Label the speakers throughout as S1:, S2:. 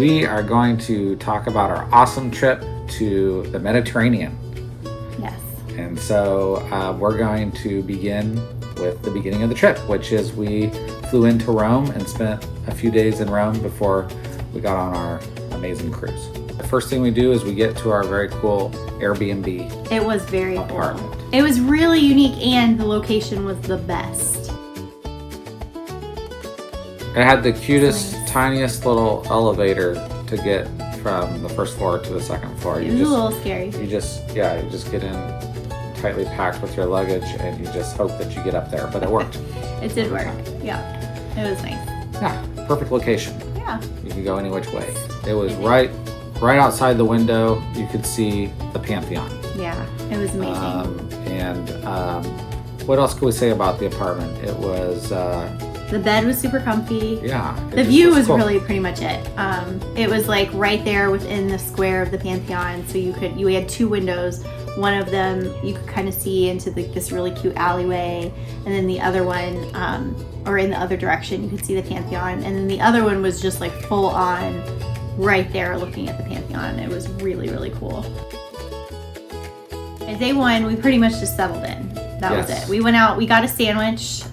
S1: we are going to talk about our awesome trip to the Mediterranean.
S2: Yes.
S1: And so we're going to begin with the beginning of the trip, which is we flew into Rome and spent a few days in Rome before we got on our amazing cruise. The first thing we do is we get to our very cool Airbnb.
S2: It was very
S1: apartment.
S2: cool. It was really unique, and the location was the best.
S1: It had the cutest, tiniest little elevator to get from the first floor to the second floor.
S2: It was a little scary.
S1: You just get in tightly packed with your luggage, and you just hope that you get up there. But it worked.
S2: It did work. Yeah, it was nice.
S1: Yeah, perfect location.
S2: Yeah.
S1: You could go any which way. It was right outside the window. You could see the Pantheon.
S2: Yeah, it was amazing.
S1: What else could we say about the apartment? It was.
S2: The bed was super comfy.
S1: Yeah.
S2: The view was
S1: cool.
S2: really pretty much it. It was like right there within the square of the Pantheon, so you had two windows. One of them you could kind of see into this really cute alleyway, and then the other one, or in the other direction, you could see the Pantheon, and then the other one was just like full on right there looking at the Pantheon. It was really, really cool. At day one, we pretty much just settled in. That was it. We went out, we got a sandwich.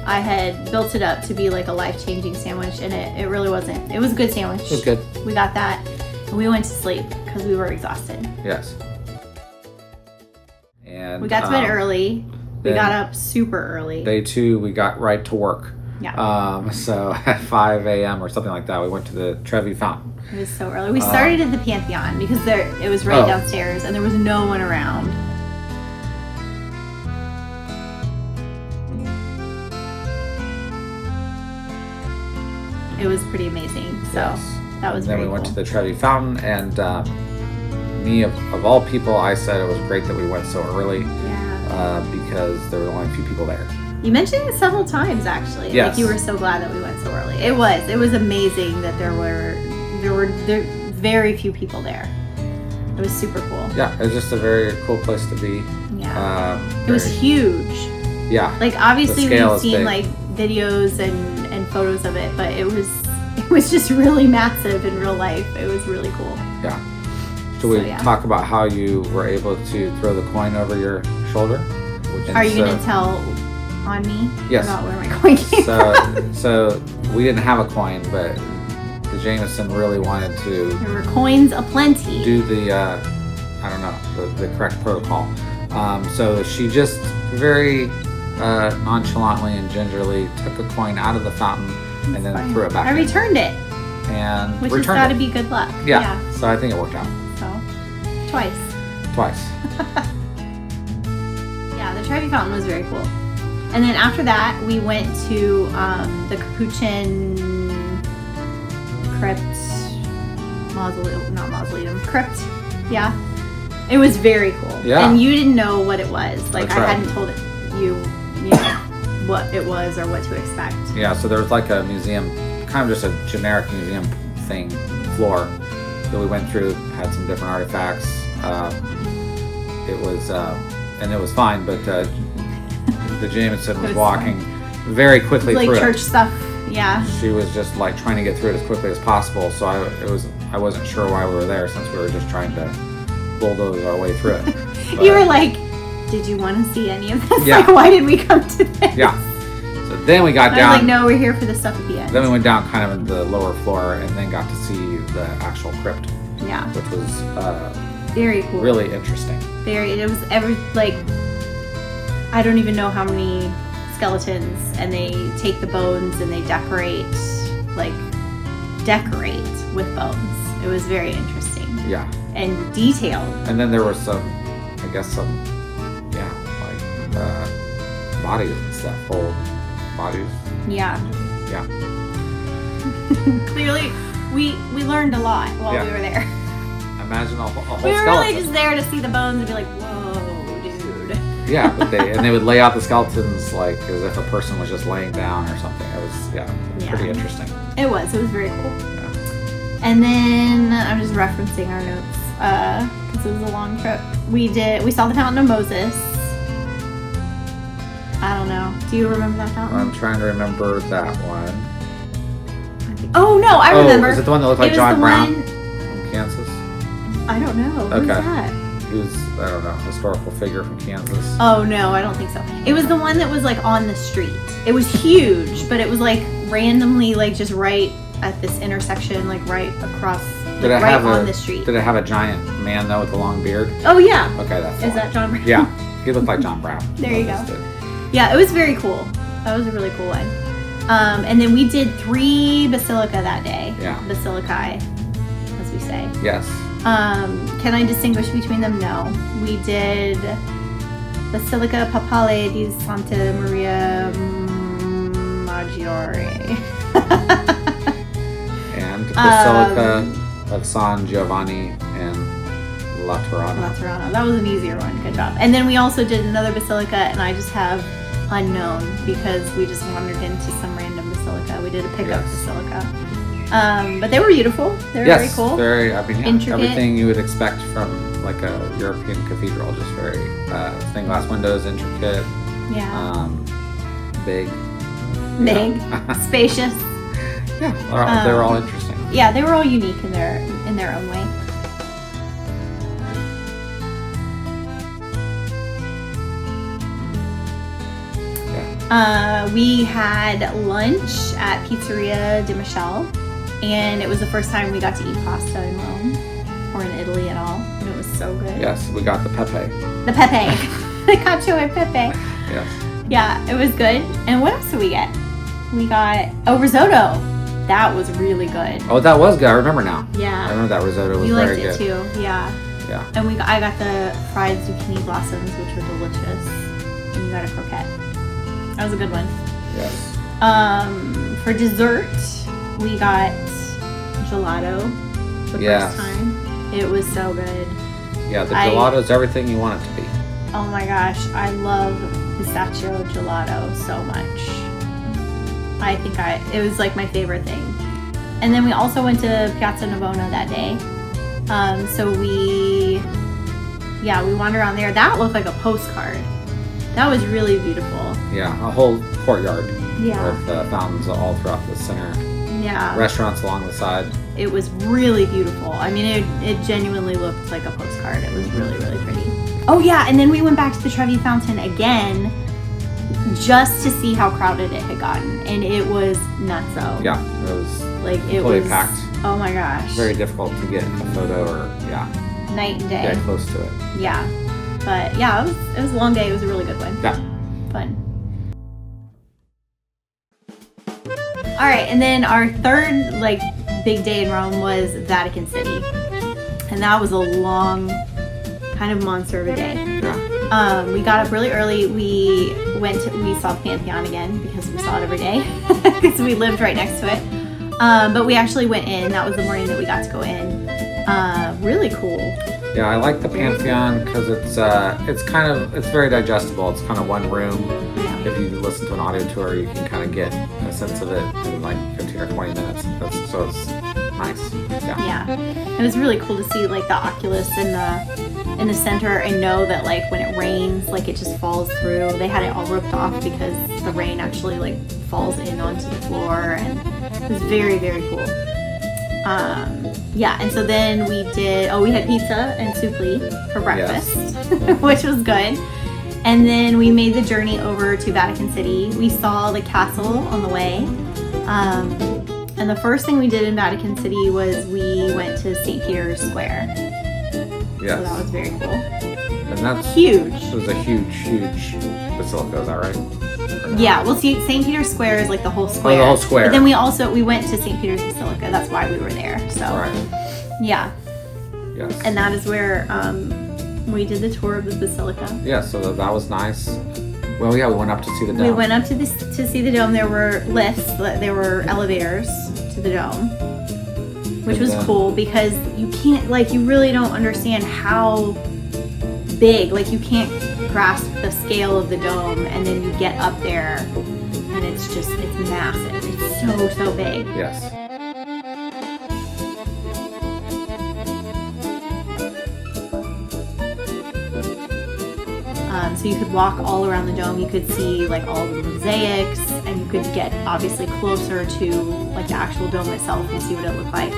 S2: I had built it up to be like a life-changing sandwich, and it really wasn't. It was a good sandwich.
S1: It was good.
S2: We got that, and we went to sleep because we were exhausted.
S1: Yes. And
S2: we got to bed early. We got up super early.
S1: Day two, we got right to work.
S2: Yeah.
S1: So at 5 a.m. or something like that, we went to the Trevi Fountain.
S2: It was so early. We started at the Pantheon because it was right downstairs, and there was no one around. It was pretty amazing. So that was very cool.
S1: Then we went to the Trevi Fountain, and me, of all people, I said it was great that we went so early.
S2: Yeah.
S1: Because there were only a few people there.
S2: You mentioned it several times, actually.
S1: Yes.
S2: Like you were so glad that we went so early. It was amazing that there were very few people there. It was super cool.
S1: Yeah, it was just a very cool place to be.
S2: Yeah. It was huge.
S1: Yeah.
S2: Like obviously we've seen
S1: big.
S2: like videos and photos of it, but it was just really massive in real life. It was really cool.
S1: Yeah. Should we talk about how you were able to throw the coin over your shoulder?
S2: Are you going to tell on me about where my coin came from?
S1: So we didn't have a coin, but the Jameson really wanted to.
S2: There were coins aplenty.
S1: Do the the correct protocol. So she just very nonchalantly and gingerly took a coin out of the fountain and then threw it back.
S2: I returned it.
S1: And
S2: which has got to be good luck.
S1: Yeah. So I think it worked out.
S2: So twice. Yeah, the Trevi Fountain was very cool. And then after that, we went to the Capuchin Crypt Crypt. Yeah. It was very cool.
S1: Yeah.
S2: And you didn't know what it was. Like
S1: That's
S2: I
S1: right.
S2: hadn't told you know, what it was or what to expect.
S1: Yeah, so there was like a museum, kind of just a generic museum thing, floor that we went through, had some different artifacts. It was fine, but the Jameson was walking very quickly through it.
S2: Like church stuff, yeah.
S1: She was just like trying to get through it as quickly as possible, so I wasn't sure why we were there since we were just trying to bulldoze our way through it. But,
S2: you were like, did you want to see any of this?
S1: Yeah.
S2: Like, why did we come to this?
S1: Yeah. So then we got down.
S2: I was like, no, we're here for the stuff at the end.
S1: Then we went down kind of in the lower floor and then got to see the actual crypt.
S2: Yeah.
S1: Which was
S2: very cool.
S1: Really interesting.
S2: It was I don't even know how many skeletons, and they take the bones and they decorate with bones. It was very interesting.
S1: Yeah.
S2: And detailed.
S1: And then there were some bodies and stuff, whole bodies.
S2: Yeah.
S1: Yeah.
S2: Clearly, we learned a lot while we were there.
S1: Imagine a whole
S2: we were
S1: skeleton.
S2: really just there to see the bones and be like, whoa, dude.
S1: Yeah, but they would lay out the skeletons like as if a person was just laying down or something. It was pretty interesting.
S2: It was very cool.
S1: Yeah.
S2: And then I'm just referencing our notes because it was a long trip. We saw the Fountain of Moses. I don't know. Do you remember that fountain?
S1: I'm trying to remember that one.
S2: I Oh no, I remember.
S1: Is it the one that looked like
S2: It was
S1: John
S2: the
S1: Brown
S2: one-
S1: from Kansas?
S2: I don't know. Who's
S1: Okay.
S2: that?
S1: He was, I don't know, historical figure from Kansas.
S2: Oh no, I don't think so. It was the one that was like on the street. It was huge, but it was like randomly like just right at this intersection, like right across,
S1: Did
S2: like,
S1: it
S2: right
S1: have
S2: on
S1: a-
S2: the street.
S1: Did it have a giant man though with a long beard?
S2: Oh yeah.
S1: Okay, that's the
S2: Is
S1: one.
S2: that John Brown?
S1: Yeah, he looked like John Brown.
S2: There you go.
S1: Understood.
S2: Yeah, it was very cool. That was a really cool one. And then we did 3 basilica that day.
S1: Yeah.
S2: Basilicae, as we say.
S1: Yes.
S2: Can I distinguish between them? No. We did Basilica Papale di Santa Maria Maggiore.
S1: And Basilica of San Giovanni and Laterano.
S2: Laterano. That was an easier one. Good job. And then we also did another basilica, and I just have unknown because we just wandered into some random basilica. We did a pickup
S1: Yes.
S2: basilica. But they were beautiful. They were
S1: Yes,
S2: very cool.
S1: very. I mean, yeah,
S2: Intricate.
S1: everything you would expect from like a European cathedral. Just very stained glass windows, intricate,
S2: Yeah.
S1: big.
S2: Big, spacious.
S1: Yeah, they're all interesting.
S2: Yeah, they were all unique in their own way.
S1: Yeah.
S2: We had lunch at Pizzeria Di Michele, and it was the first time we got to eat pasta in Rome or in Italy at all, and it was so good.
S1: Yes, we got the Pepe.
S2: The pepe, the cacio e pepe.
S1: Yes.
S2: Yeah, it was good. And what else did we get? We got risotto. That was really good.
S1: Oh, that was good. I remember now. I
S2: Yeah,
S1: remember that risotto was
S2: you
S1: very
S2: liked it
S1: good.
S2: too. Yeah.
S1: Yeah.
S2: And I got the fried zucchini blossoms, which were delicious. And you got a croquette. That was a good one.
S1: Yes.
S2: For dessert, we got gelato the
S1: Yes.
S2: first time. It was so good.
S1: Yeah, the
S2: I-
S1: gelato's everything you want it to be.
S2: Oh my gosh, I love pistachio gelato so much. I think it was like my favorite thing. And then we also went to Piazza Navona that day. So we wandered around there. That looked like a postcard. That was really beautiful.
S1: Yeah, a whole courtyard
S2: Yeah.
S1: with fountains all throughout the center.
S2: Yeah.
S1: Restaurants along the side.
S2: It was really beautiful. I mean, it genuinely looked like a postcard. It was really, really pretty. Oh yeah, and then we went back to the Trevi Fountain again just to see how crowded it had gotten. And it was nutso.
S1: Yeah, it was
S2: Like it
S1: fully
S2: was
S1: packed.
S2: Oh my gosh.
S1: Very difficult to get a photo or
S2: night and day.
S1: get close to it.
S2: Yeah. But yeah, it was a long day. It was a really good one.
S1: Yeah.
S2: Fun. All right, and then our third like big day in Rome was Vatican City. And that was a long kind of monster of a day.
S1: Yeah.
S2: We got up really early. We saw the Pantheon again because we saw it every day because we lived right next to it. But we actually went in. That was the morning that we got to go in. Really cool.
S1: Yeah, I like the Pantheon because it's very digestible. It's kind of one room.
S2: Yeah.
S1: If you listen to an audio tour, you can kind of get a sense of it in like 15 or 20 minutes. So it's nice. Yeah.
S2: Yeah, it was really cool to see like the oculus in the center and know that like when it rains, like it just falls through. They had it all roped off because the rain actually like falls in onto the floor, and it was very, very cool. Yeah, and so then we had pizza and supli for breakfast, which was good. And then we made the journey over to Vatican City. We saw the castle on the way. And the first thing we did in Vatican City was we went to St. Peter's Square.
S1: Yes.
S2: So that was very cool.
S1: And that's
S2: Huge.
S1: It was a huge basilica. Is that right? Or not?
S2: Yeah, well, see, St. Peter's Square is like the whole square.
S1: Oh, the whole square.
S2: But then we went to St. Peter's Basilica. That's why we were there. So,
S1: Right.
S2: yeah.
S1: Yes.
S2: And that is where we did the tour of the basilica.
S1: Yeah. So that was nice. Well, yeah, we went up to see the dome.
S2: We went up to see the dome. There were lifts, there were elevators to the dome, which was cool because you really don't understand how big, like you can't grasp the scale of the dome, and then you get up there and it's massive. It's so big.
S1: Yes.
S2: So you could walk all around the dome. You could see like all the mosaics and you could get obviously closer to like the actual dome itself and see what it looked like.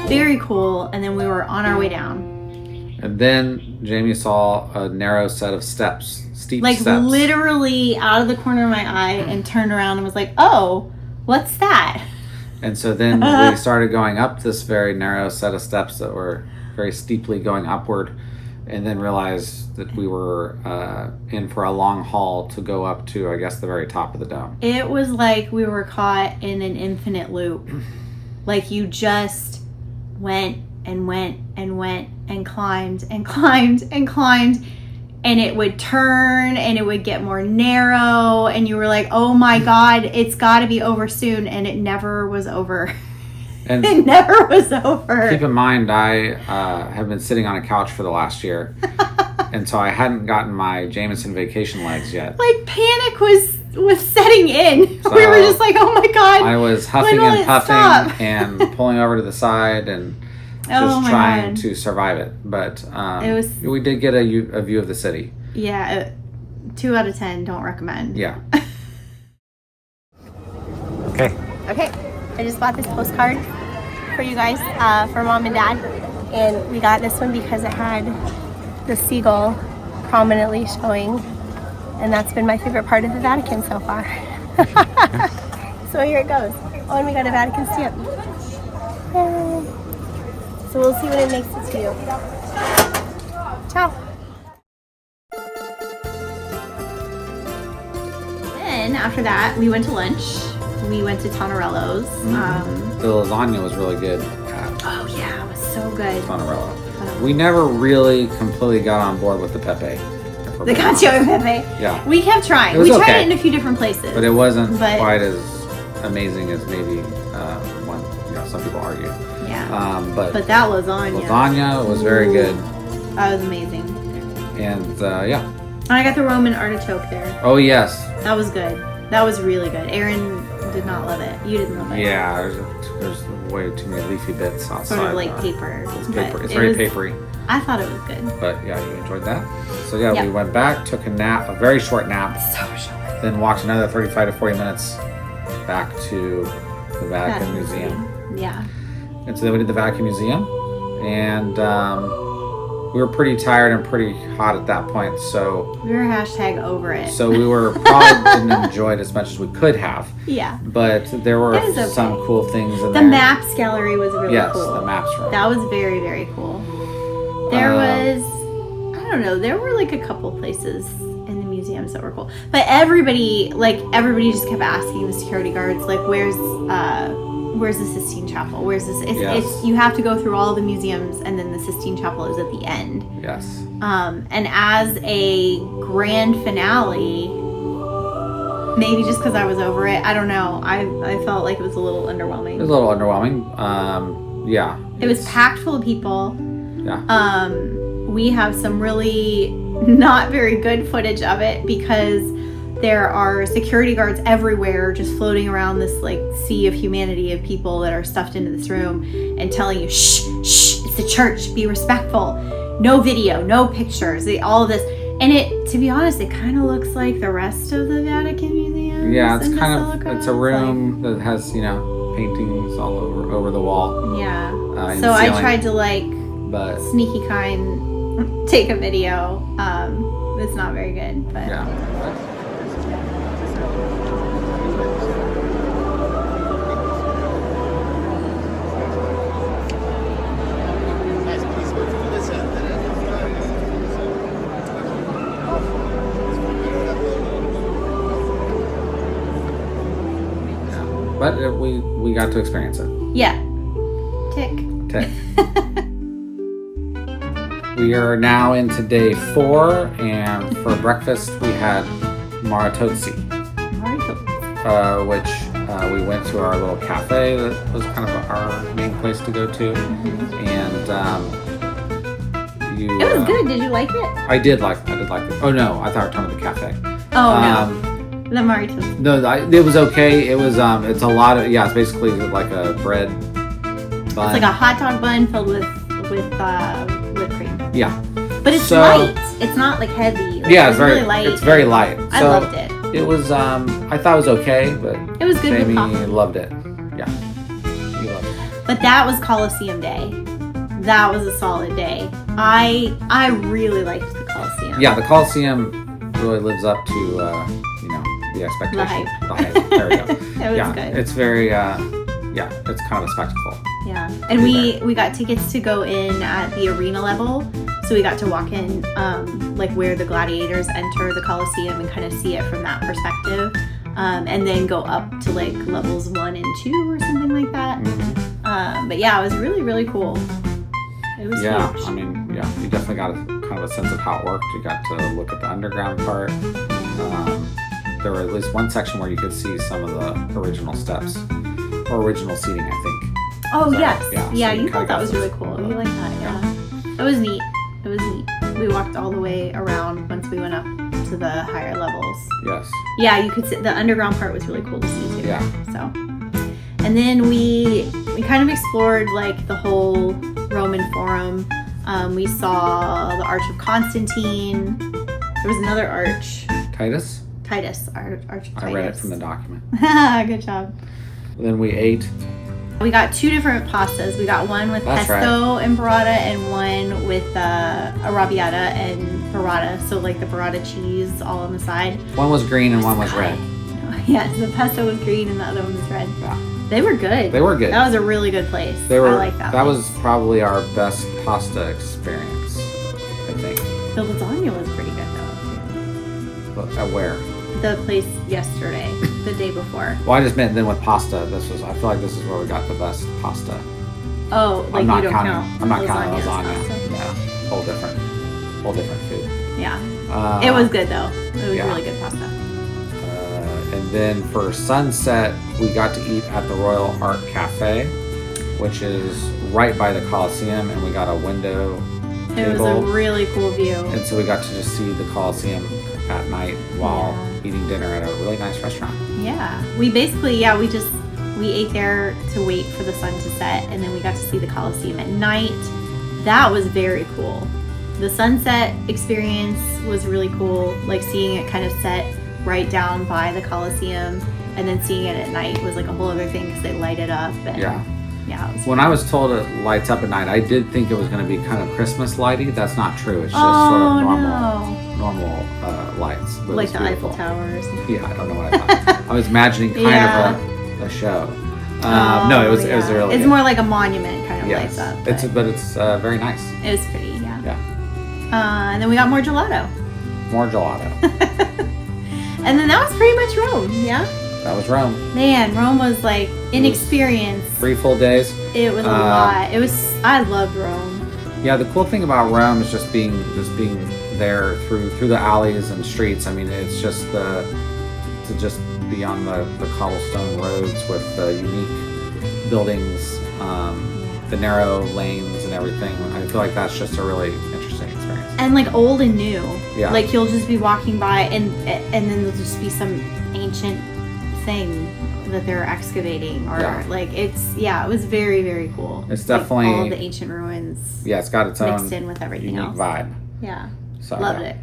S2: Very cool. And then we were on our way down.
S1: And then Jamie saw a narrow set of steps, steep
S2: Like
S1: steps.
S2: literally out of the corner of my eye, and turned around and was like, oh, what's that?
S1: And so then we started going up this very narrow set of steps that were very steeply going upward, and then realized that we were in for a long haul to go up to, I guess, the very top of the dome.
S2: It was like we were caught in an infinite loop. Like you just went and went and went and climbed and climbed and climbed, and it would turn and it would get more narrow, and you were like, oh my God, it's got to be over soon. And it never was over.
S1: And
S2: It never was over.
S1: keep in mind, I have been sitting on a couch for the last year, and so I hadn't gotten my Jameson vacation legs yet.
S2: Like panic was setting in.
S1: So
S2: we were just like, oh my God.
S1: I was huffing
S2: When will
S1: and
S2: it
S1: puffing
S2: stop?
S1: and pulling over to the side and
S2: Oh
S1: just
S2: my
S1: trying
S2: God.
S1: to survive it. But
S2: It
S1: we did get a view of the city.
S2: Yeah, 2 out of 10, don't recommend.
S1: Yeah. Okay.
S3: Okay, I just bought this postcard for you guys, for Mom and Dad. And we got this one because it had the seagull prominently showing. And that's been my favorite part of the Vatican so far. So here it goes. Oh, and we got a Vatican stamp. Yay. So we'll see when it makes it to you. Ciao.
S2: Then after that, we went to lunch. We went to Tonarello's.
S1: The lasagna was really good at
S2: Oh yeah, it was so good.
S1: Tonarello. We never really completely got on board with the Pepe. if we're
S2: The
S1: being
S2: cacio e
S1: honest.
S2: pepe.
S1: Yeah.
S2: We kept trying.
S1: It was
S2: We tried
S1: okay.
S2: it in a few different places.
S1: But it wasn't
S2: But-
S1: quite as amazing as maybe one, some people argue.
S2: Yeah.
S1: But
S2: But that lasagna.
S1: lasagna was very good.
S2: That was amazing.
S1: And yeah.
S2: And I got the Roman artichoke there.
S1: Oh, yes.
S2: That was good. That was really good. Aaron did not love it. You didn't love it.
S1: Yeah, there's way too many leafy bits outside.
S2: Sort of like paper.
S1: It's
S2: but
S1: paper. It's
S2: it
S1: very
S2: was-
S1: papery.
S2: I thought it was good.
S1: But yeah, you enjoyed that. So yeah,
S2: Yep.
S1: we went back, took a nap, a very short nap,
S2: So short.
S1: then walked another 35 to 40 minutes back to the Vatican
S2: Vatican
S1: Museum.
S2: City. Yeah.
S1: And so then we did the Vatican Museum, and we were pretty tired and pretty hot at that point. So
S2: We were hashtag over it.
S1: we were probably didn't enjoy it as much as we could have.
S2: Yeah.
S1: But there were
S2: It was okay.
S1: some cool things in
S2: The
S1: there.
S2: maps gallery was really
S1: Yes,
S2: cool.
S1: the maps room.
S2: That was very, very cool. There
S1: Um,
S2: was, I don't know, there were like a couple places in the museums that were cool. But everybody just kept asking the security guards, like, where's the Sistine Chapel? Where's this?
S1: Yes.
S2: It's you have to go through all the museums, and then the Sistine Chapel is at the end.
S1: Yes.
S2: And as a grand finale, maybe just because I was over it, I don't know. I felt like it was a little underwhelming.
S1: It was a little underwhelming. Yeah.
S2: It was packed full of people.
S1: Yeah.
S2: We have some really not very good footage of it because there are security guards everywhere just floating around this like sea of humanity of people that are stuffed into this room and telling you, shh, shh, it's the church, be respectful. No video, no pictures, all of this. And it, to be honest, it kind of looks like the rest of the Vatican Museum.
S1: Yeah, it's it's a room that has, paintings all over the wall.
S2: Yeah.
S1: in
S2: So
S1: the
S2: I
S1: ceiling.
S2: tried to like
S1: But
S2: sneaky kind take a video. It's not very good, but
S1: yeah. But we got to experience it.
S2: yeah. Tick.
S1: Okay. We are now into day 4, and for breakfast we had maritozzi, which we went to our little cafe that was kind of our main place to go to, and you.
S2: It was good. Did you like it?
S1: I did like it. Oh no, I thought we were talking about the cafe.
S2: Oh
S1: Um,
S2: no. The Marito.
S1: No, it was okay. It was it's a lot of it's basically like a bread bun.
S2: It's like a hot dog bun filled with whipped cream.
S1: Yeah.
S2: But it's
S1: So-
S2: light. It's not like heavy. Like,
S1: Yeah,
S2: it
S1: it's
S2: was
S1: very
S2: really light.
S1: It's very light.
S2: I
S1: So
S2: loved it.
S1: It was, I thought it was okay, but
S2: It was good with
S1: Jamie
S2: coffee.
S1: loved it. Yeah. He loved it.
S2: But that was Coliseum Day. That was a solid day. I really liked the Coliseum.
S1: Yeah, the Coliseum really lives up to, the expectation.
S2: The
S1: hype. There we go.
S2: It was
S1: Yeah,
S2: good.
S1: it's very, it's kind of a spectacle.
S2: Yeah, and we got tickets to go in at the arena level, so we got to walk in, like where the gladiators enter the Coliseum and kind of see it from that perspective, and then go up to like levels 1 and 2 or something like that. But yeah, it was really, really cool. It was
S1: Yeah,
S2: huge.
S1: I mean, you definitely got a kind of a sense of how it worked. You got to look at the underground part. There were at least one section where you could see some of the original steps or original seating, I think.
S2: Oh
S1: So,
S2: yes,
S1: yeah,
S2: yeah,
S1: so you
S2: you
S1: kinda
S2: thought that
S1: got
S2: was
S1: some-
S2: really cool. You like that, yeah. It was neat. It was neat. We walked all the way around once we went up to the higher levels.
S1: Yes.
S2: Yeah, you could see the underground part was really cool to see too.
S1: Yeah.
S2: So, and then we kind of explored like the whole Roman Forum. We saw the Arch of Constantine. There was another arch,
S1: Titus?
S2: Arch of Titus.
S1: I read it from the document.
S2: Good job.
S1: Then we ate.
S2: We got 2 different pastas. We got one with
S1: That's
S2: pesto and burrata, and one with arrabbiata and burrata. So like the burrata cheese all on the side.
S1: One was green and one was red.
S2: Yes, the pesto was green and the other one was red.
S1: Yeah.
S2: They were good.
S1: They were good.
S2: That was a really good place.
S1: They were.
S2: I like that.
S1: That
S2: place.
S1: was probably our best pasta experience, I think.
S2: The lasagna was pretty good though.
S1: But at where?
S2: Too. The place yesterday, the day before.
S1: Well, I just meant then with pasta. I feel like this is where we got the best pasta.
S2: Oh, like
S1: I'm not
S2: you don't
S1: counting.
S2: count.
S1: I'm not counting
S2: lasagna as
S1: lasagna.
S2: pasta?
S1: Yeah, whole different food.
S2: Yeah, it was good though. It was
S1: yeah.
S2: really good pasta.
S1: And then for sunset, we got to eat at the Royal Art Cafe, which is right by the Coliseum, and we got a window
S2: It was
S1: table.
S2: a really cool view.
S1: And so we got to just see the Coliseum at night while eating dinner at a really nice restaurant.
S2: Yeah, we basically, we ate there to wait for the sun to set, and then we got to see the Coliseum at night. That was very cool. The sunset experience was really cool, like seeing it kind of set right down by the Coliseum, and then seeing it at night was like a whole other thing because they light it up. And
S1: Yeah.
S2: it was
S1: When I was told it lights up at night, I did think it was going to be kind of Christmas lighty. That's not true. It's just sort of normal lights. But it
S2: like
S1: was
S2: the
S1: beautiful.
S2: Eiffel Tower or something.
S1: Yeah, I don't know what I thought. I was imagining kind of a show. No, it was really
S2: It's
S1: good.
S2: more like a monument kind of
S1: Yes,
S2: lights up.
S1: it's
S2: but
S1: very nice.
S2: it was pretty, yeah.
S1: Yeah,
S2: And then we got more gelato.
S1: more gelato.
S2: And then that was pretty much Rome, yeah?
S1: That was Rome.
S2: Man, Rome was like an experience.
S1: 3 full days.
S2: It was a lot. I loved Rome.
S1: Yeah, the cool thing about Rome is just being there through the alleys and streets. I mean, it's just to just be on the cobblestone roads with the unique buildings, the narrow lanes and everything. I feel like that's just a really interesting experience.
S2: And like old and new.
S1: Yeah.
S2: Like you'll just be walking by and then there'll just be some ancient thing that they're excavating or it was very, very cool.
S1: It's
S2: Like,
S1: definitely
S2: all the ancient ruins
S1: Yeah, it's got its own
S2: mixed in with everything
S1: unique
S2: else.
S1: vibe.
S2: Yeah.
S1: So
S2: Loved it.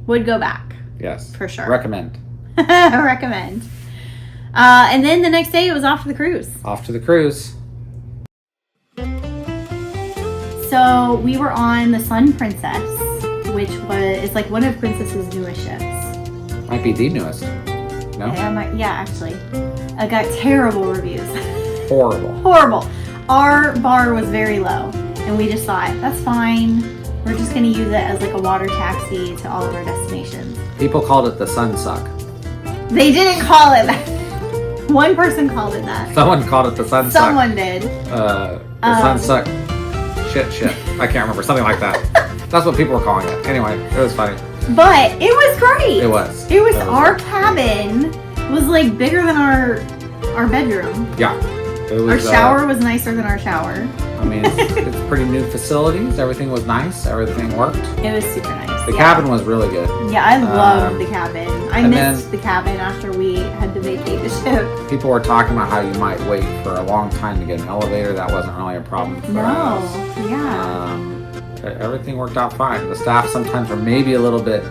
S2: Would go back.
S1: Yes,
S2: For sure.
S1: Recommend.
S2: Recommend. And then the next day it was off to the cruise.
S1: Off to the cruise.
S2: So we were on the Sun Princess, which is like one of Princess's newest ships.
S1: Might be the newest. No,
S2: Actually. I got terrible reviews.
S1: horrible.
S2: Horrible. Our bar was very low, and we just thought, that's fine. We're just going to use it as like a water taxi to all of our destinations.
S1: People called it the Sun Suck.
S2: They didn't call it that. One person called it that.
S1: Someone called it the Sun Suck.
S2: Someone did.
S1: The Sun Suck. Shit. I can't remember. Something like that. That's what people were calling it. Anyway, it was funny.
S2: But it was great.
S1: It was.
S2: Our cabin was like bigger than our bedroom.
S1: Yeah. It
S2: Our
S1: was,
S2: shower was nicer than our shower.
S1: I mean, it's pretty new facilities. Everything was nice. Everything worked.
S2: It was super nice.
S1: The cabin was really good.
S2: Yeah, I loved the cabin. I
S1: and
S2: missed the cabin after we had to vacate the ship.
S1: People were talking about how you might wait for a long time to get an elevator. That wasn't really a problem for us.
S2: Yeah.
S1: Everything worked out fine. The staff sometimes were maybe a little bit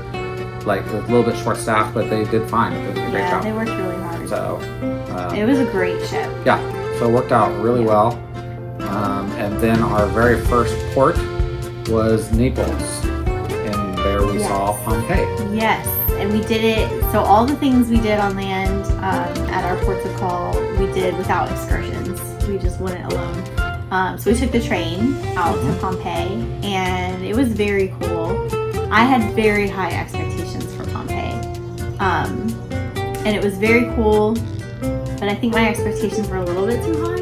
S1: like it was a little bit short staffed, but they did fine. They did a great
S2: Yeah,
S1: job.
S2: they worked really hard.
S1: So
S2: It was a great ship.
S1: yeah, so it worked out really well. And then our very first port was Naples, and there we
S2: Yes.
S1: saw Pompeii.
S2: Yes, and we did it. So all the things we did on land at our ports of call, we did without excursions. We just went it alone. So we took the train out to Pompeii, and it was very cool. I had very high expectations for Pompeii, and it was very cool. But I think my expectations were a little bit too high.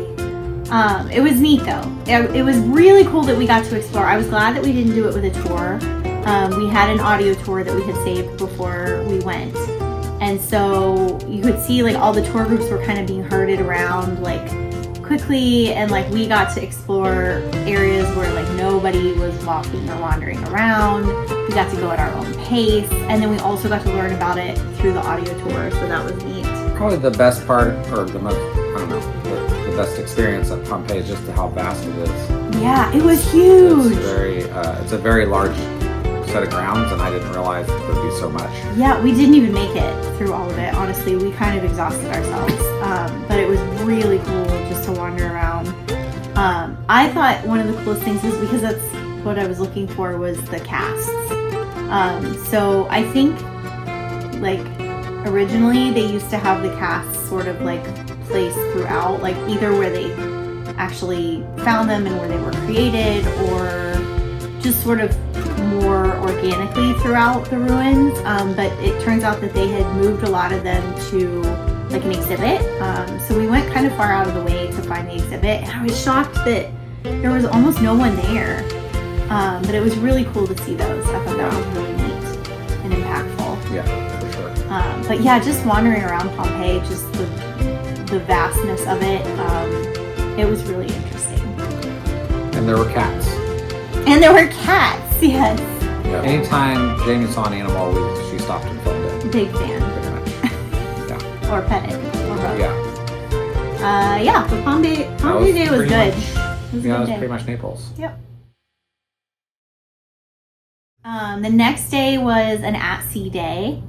S2: It was neat though. It was really cool that we got to explore. I was glad that we didn't do it with a tour. We had an audio tour that we had saved before we went. And so you could see like all the tour groups were kind of being herded around like quickly, and like we got to explore areas where like nobody was walking or wandering around. We got to go at our own pace, and then we also got to learn about it through the audio tour, so that was neat.
S1: Probably the best part, or the most, I don't know, the best experience at Pompeii is just how vast it is.
S2: Yeah, it was huge.
S1: It's a very large set of grounds, and I didn't realize it would be so much.
S2: Yeah, we didn't even make it through all of it. Honestly, we kind of exhausted ourselves. But it was really cool just to wander around. I thought one of the coolest things is because that's what I was looking for was the casts. So I think like originally they used to have the casts sort of like placed throughout, like either where they actually found them and where they were created, or just sort of more organically throughout the ruins. But it turns out that they had moved a lot of them to like an exhibit. So we went kind of far out of the way to find the exhibit, and I was shocked that there was almost no one there. But it was really cool to see those. I thought that was really neat and impactful.
S1: Yeah, for sure.
S2: But yeah, just wandering around Pompeii, just the vastness of it, it was really interesting.
S1: And there were cats.
S2: And there were cats, yes.
S1: Yeah. Anytime Jamie saw an animal, she stopped and filmed it.
S2: Big fan.
S1: Pretty much. Yeah.
S2: Or pet it, or both.
S1: Yeah.
S2: Yeah, the Pompeii day was
S1: pretty
S2: good.
S1: much-
S2: It was a
S1: Yeah,
S2: good
S1: it was
S2: day.
S1: pretty much Naples.
S2: Yep. The next day was an at-sea day,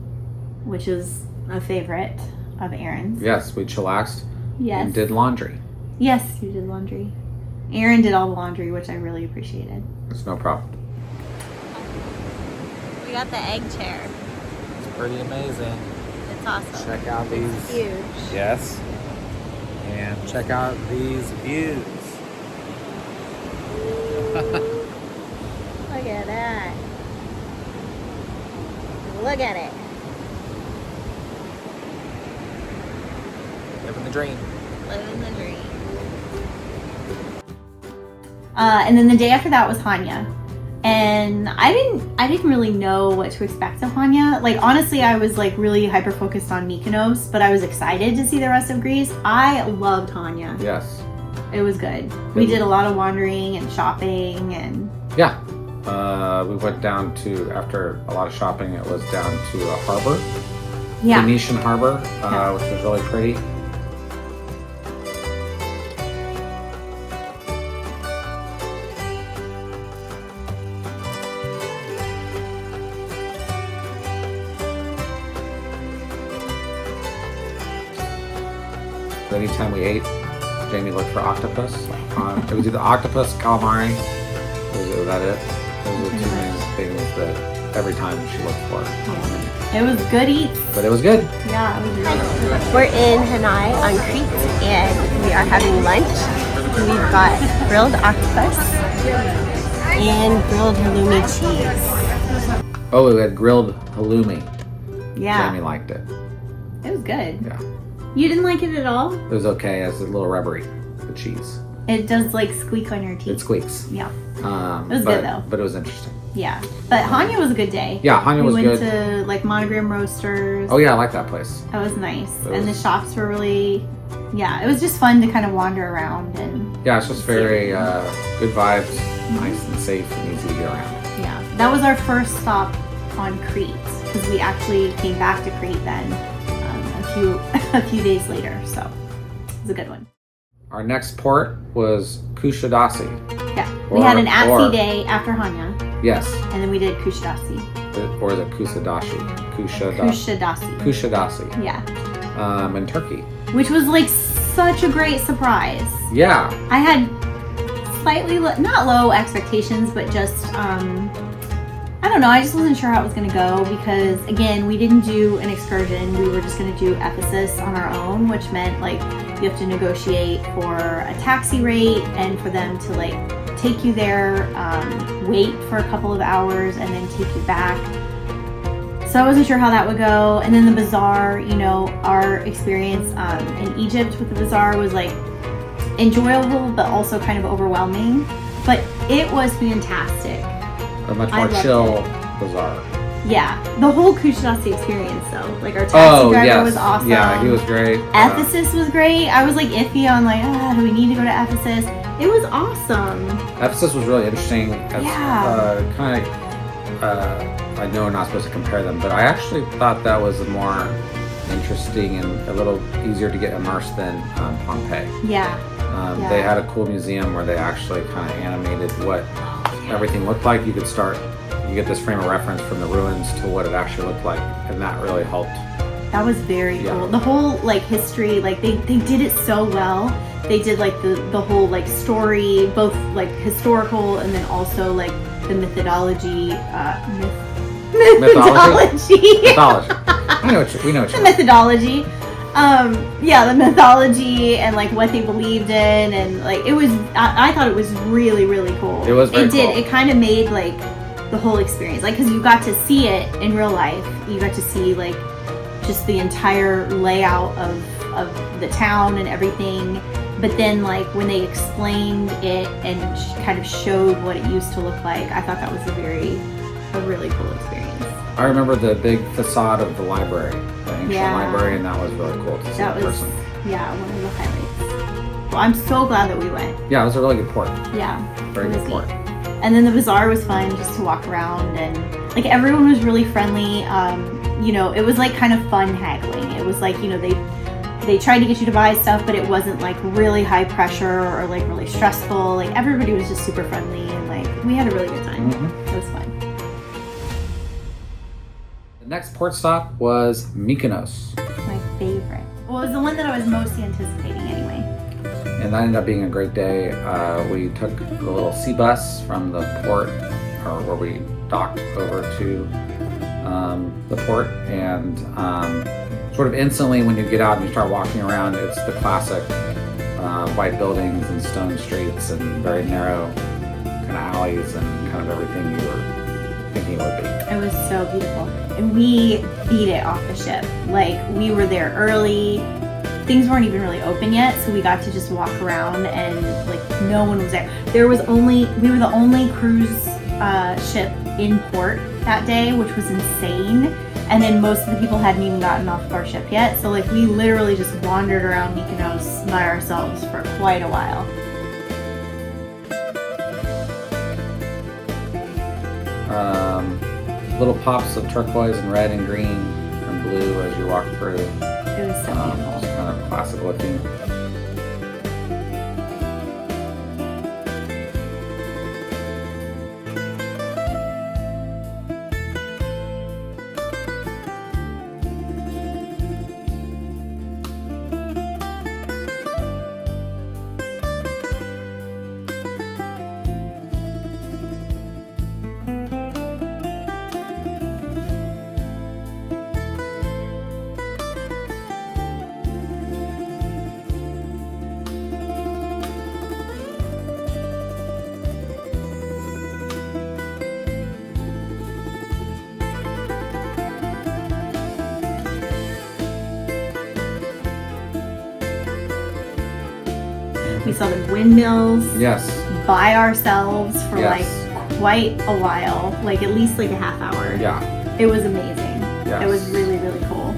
S2: which is a favorite of Aaron's.
S1: Yes, we chillaxed
S2: Yes.
S1: and did laundry.
S2: Yes, you did laundry. Aaron did all the laundry, which I really appreciated.
S1: It's no problem.
S3: We got the egg chair.
S4: It's pretty amazing.
S3: It's awesome.
S4: Check out these.
S3: Huge.
S4: Yes. And check out these views.
S3: Look at that. Look at it.
S4: Living the dream.
S3: Living the dream.
S2: And then the day after that was Hanya. And I didn't really know what to expect of Hanya. Like honestly, I was like really hyper focused on Mykonos, but I was excited to see the rest of Greece. I loved Hanya.
S1: Yes.
S2: It was good. We did a lot of wandering and shopping and
S1: Yeah. We went down to, after a lot of shopping, it was down to a harbor.
S2: yeah.
S1: Venetian harbor,
S2: Yeah.
S1: which was really pretty. Anytime we ate, Jamie looked for octopus. It was either octopus, calamari. Was that it? Those were the two main things that every time she looked for.
S2: It was good eats.
S1: But it was good.
S2: Yeah, it was really good.
S3: We're in Hanai on Crete and we are having lunch. We've got grilled octopus and grilled halloumi cheese.
S1: Oh, we had grilled halloumi.
S2: Yeah.
S1: Jamie liked it.
S2: It was good.
S1: Yeah.
S2: You didn't like it at all?
S1: It was okay. It's a little rubbery, the cheese.
S2: It does like squeak on your teeth.
S1: It squeaks.
S2: Yeah.
S1: It
S2: was good, though.
S1: But it was interesting.
S2: Yeah. But Hanya was a good day.
S1: Yeah, Hanya was
S2: we
S1: good.
S2: went to like Monogram Roasters.
S1: Oh yeah, I like that place.
S2: That was nice.
S1: It
S2: And the
S1: was-
S2: shops were really, yeah, it was just fun to kind of wander around and
S1: Yeah, it's just very good vibes, nice and safe and easy to get around.
S2: yeah. That was our first stop on Crete because we actually came back to Crete then a few days later. So it was a good one.
S1: Our next port was Kushadasi.
S2: Yeah. We had an
S1: Or-
S2: at-sea day after Hanya
S1: Yes.
S2: and then we did Kushadasi.
S1: or the Kusadasi,
S2: Kushadasi. Yeah.
S1: In Turkey.
S2: Which was like such a great surprise.
S1: Yeah.
S2: I had slightly not low expectations, but just I don't know. I just wasn't sure how it was going to go because again, we didn't do an excursion. We were just going to do Ephesus on our own, which meant like you have to negotiate for a taxi rate and for them to like take you there, wait for a couple of hours, and then take you back. So I wasn't sure how that would go. And then the bazaar, you know, our experience in Egypt with the bazaar was like enjoyable, but also kind of overwhelming. But it was fantastic.
S1: A much more chill bazaar.
S2: Yeah, the whole Kushadasi experience though. Like our taxi driver was awesome.
S1: Yeah, he was great.
S2: Ephesus was great. I was like iffy on like, do we need to go to Ephesus? It was awesome.
S1: Ephesus was really interesting.
S2: Yeah.
S1: I know we're not supposed to compare them, but I actually thought that was more interesting and a little easier to get immersed than Pompeii.
S2: Yeah.
S1: They had a cool museum where they actually kind of animated what everything looked like. You get this frame of reference from the ruins to what it actually looked like, and that really helped.
S2: That was very cool. The whole like history, like they did it so well. They did like the whole like story, both like historical and then also like the methodology. Mythology. We know what the methodology. The mythology and like what they believed in, and like it was. I thought it was really, really cool.
S1: It was.
S2: It kind of made like the whole experience, like because you got to see it in real life. You got to see like just the entire layout of the town and everything. But then like when they explained it and kind of showed what it used to look like, I thought that was a really cool experience.
S1: I remember the big facade of the library, the ancient library, and that was really cool to see in person.
S2: Yeah, one of the highlights. Well, I'm so glad that we went.
S1: Yeah, it was a really good port.
S2: Yeah.
S1: Very good port.
S2: And then the bazaar was fun just to walk around, and like everyone was really friendly. You know, it was like kind of fun haggling. It was like, you know, they tried to get you to buy stuff, but it wasn't like really high pressure or like really stressful. Like everybody was just super friendly, and like we had a really good time.
S1: Mm-hmm.
S2: It was fun.
S1: The next port stop was Mykonos.
S2: My favorite. Well, it was the one that I was most anticipating anyway.
S1: And that ended up being a great day. We took the little sea bus from the port, or where we docked, over to the port, and sort of instantly when you get out and you start walking around, it's the classic white buildings and stone streets and very narrow kind of alleys and kind of everything you were thinking it would be.
S2: It was so beautiful. And we beat it off the ship. Like, we were there early. Things weren't even really open yet, so we got to just walk around and like no one was there. We were the only cruise ship in port that day, which was insane. And then most of the people hadn't even gotten off of our ship yet. So like we literally just wandered around Mykonos by ourselves for quite a while.
S1: Little pops of turquoise and red and green and blue as you walk through.
S2: It was so beautiful.
S1: It's kind of classic looking.
S2: We saw the windmills.
S1: Yes.
S2: By ourselves for
S1: Yes.
S2: like quite a while, like at least like a half hour.
S1: Yeah.
S2: It was amazing.
S1: Yes.
S2: It was really, really cool.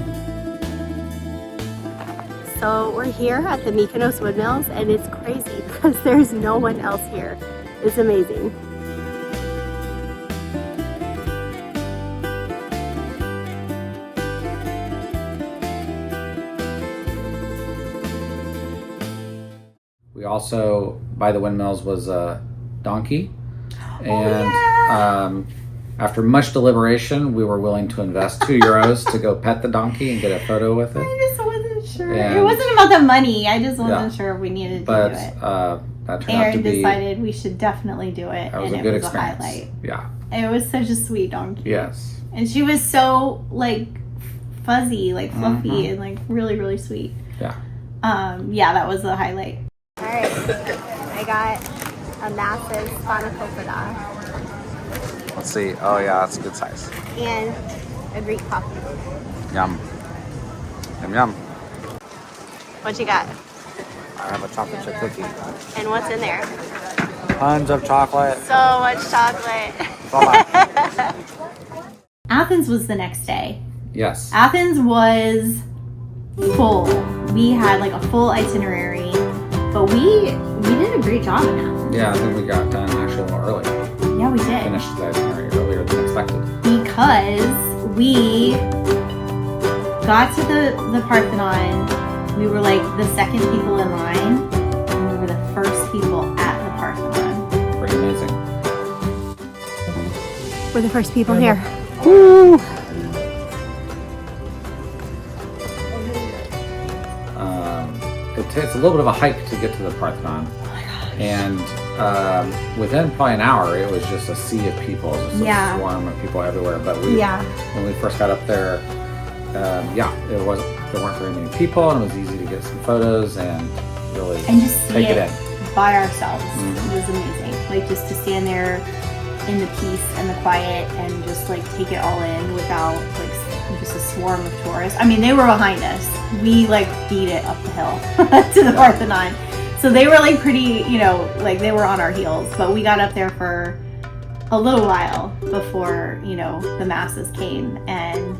S3: So we're here at the Mykonos Windmills, and it's crazy because there's no one else here. It's amazing.
S1: We also, by the windmills, was a donkey.
S2: Oh, yeah.
S1: after much deliberation, we were willing to invest €2 to go pet the donkey and get a photo with
S2: I
S1: it.
S2: just wasn't sure.
S1: And-
S2: It wasn't about the money. I just wasn't
S1: Yeah.
S2: sure if we needed
S1: But
S2: to do it.
S1: that turned out to
S2: Aaron
S1: be
S2: decided we should definitely do it,
S1: that was
S2: and
S1: a
S2: it
S1: good
S2: was
S1: experience.
S2: a highlight.
S1: Yeah.
S2: It was such a sweet donkey.
S1: Yes.
S2: And she was so like fuzzy, like fluffy,
S1: Mhm.
S2: and like really, really sweet.
S1: Yeah.
S2: Yeah, that was the highlight.
S3: All right, I got a massive spanakopita
S1: Let's see. Oh yeah, that's a good size.
S3: and a Greek coffee.
S1: Yum. Yum yum.
S3: What you got?
S1: I have a chocolate chip cookie.
S3: And what's in there?
S1: Tons of chocolate.
S3: So much chocolate.
S1: So much.
S2: Athens was the next day.
S1: Yes.
S2: Athens was full. We had like a full itinerary, but we did a great job in Athens.
S1: Yeah, I think we got done actually a little early.
S2: Yeah, we did.
S1: Finished the itinerary earlier than expected.
S2: Because we got to the Parthenon. We were like the second people in line, and we were the first people at the Parthenon.
S1: Pretty amazing.
S3: We're the first people here.
S1: It's a little bit of a hike to get to the Parthenon. And within probably an hour, it was just a sea of people, just
S2: Yeah.
S1: a swarm of people everywhere. But when we first got up there, there weren't very many people, and it was easy to get some photos and really
S2: And just see
S1: take it
S2: it
S1: in.
S2: by ourselves
S1: Mhm.
S2: was amazing. Like just to stand there in the peace and the quiet and just like take it all in without like just a swarm of tourists. I mean, they were behind us. We like beat it up the hill to the Parthenon. So they were like pretty, like they were on our heels, but we got up there for a little while before, the masses came, and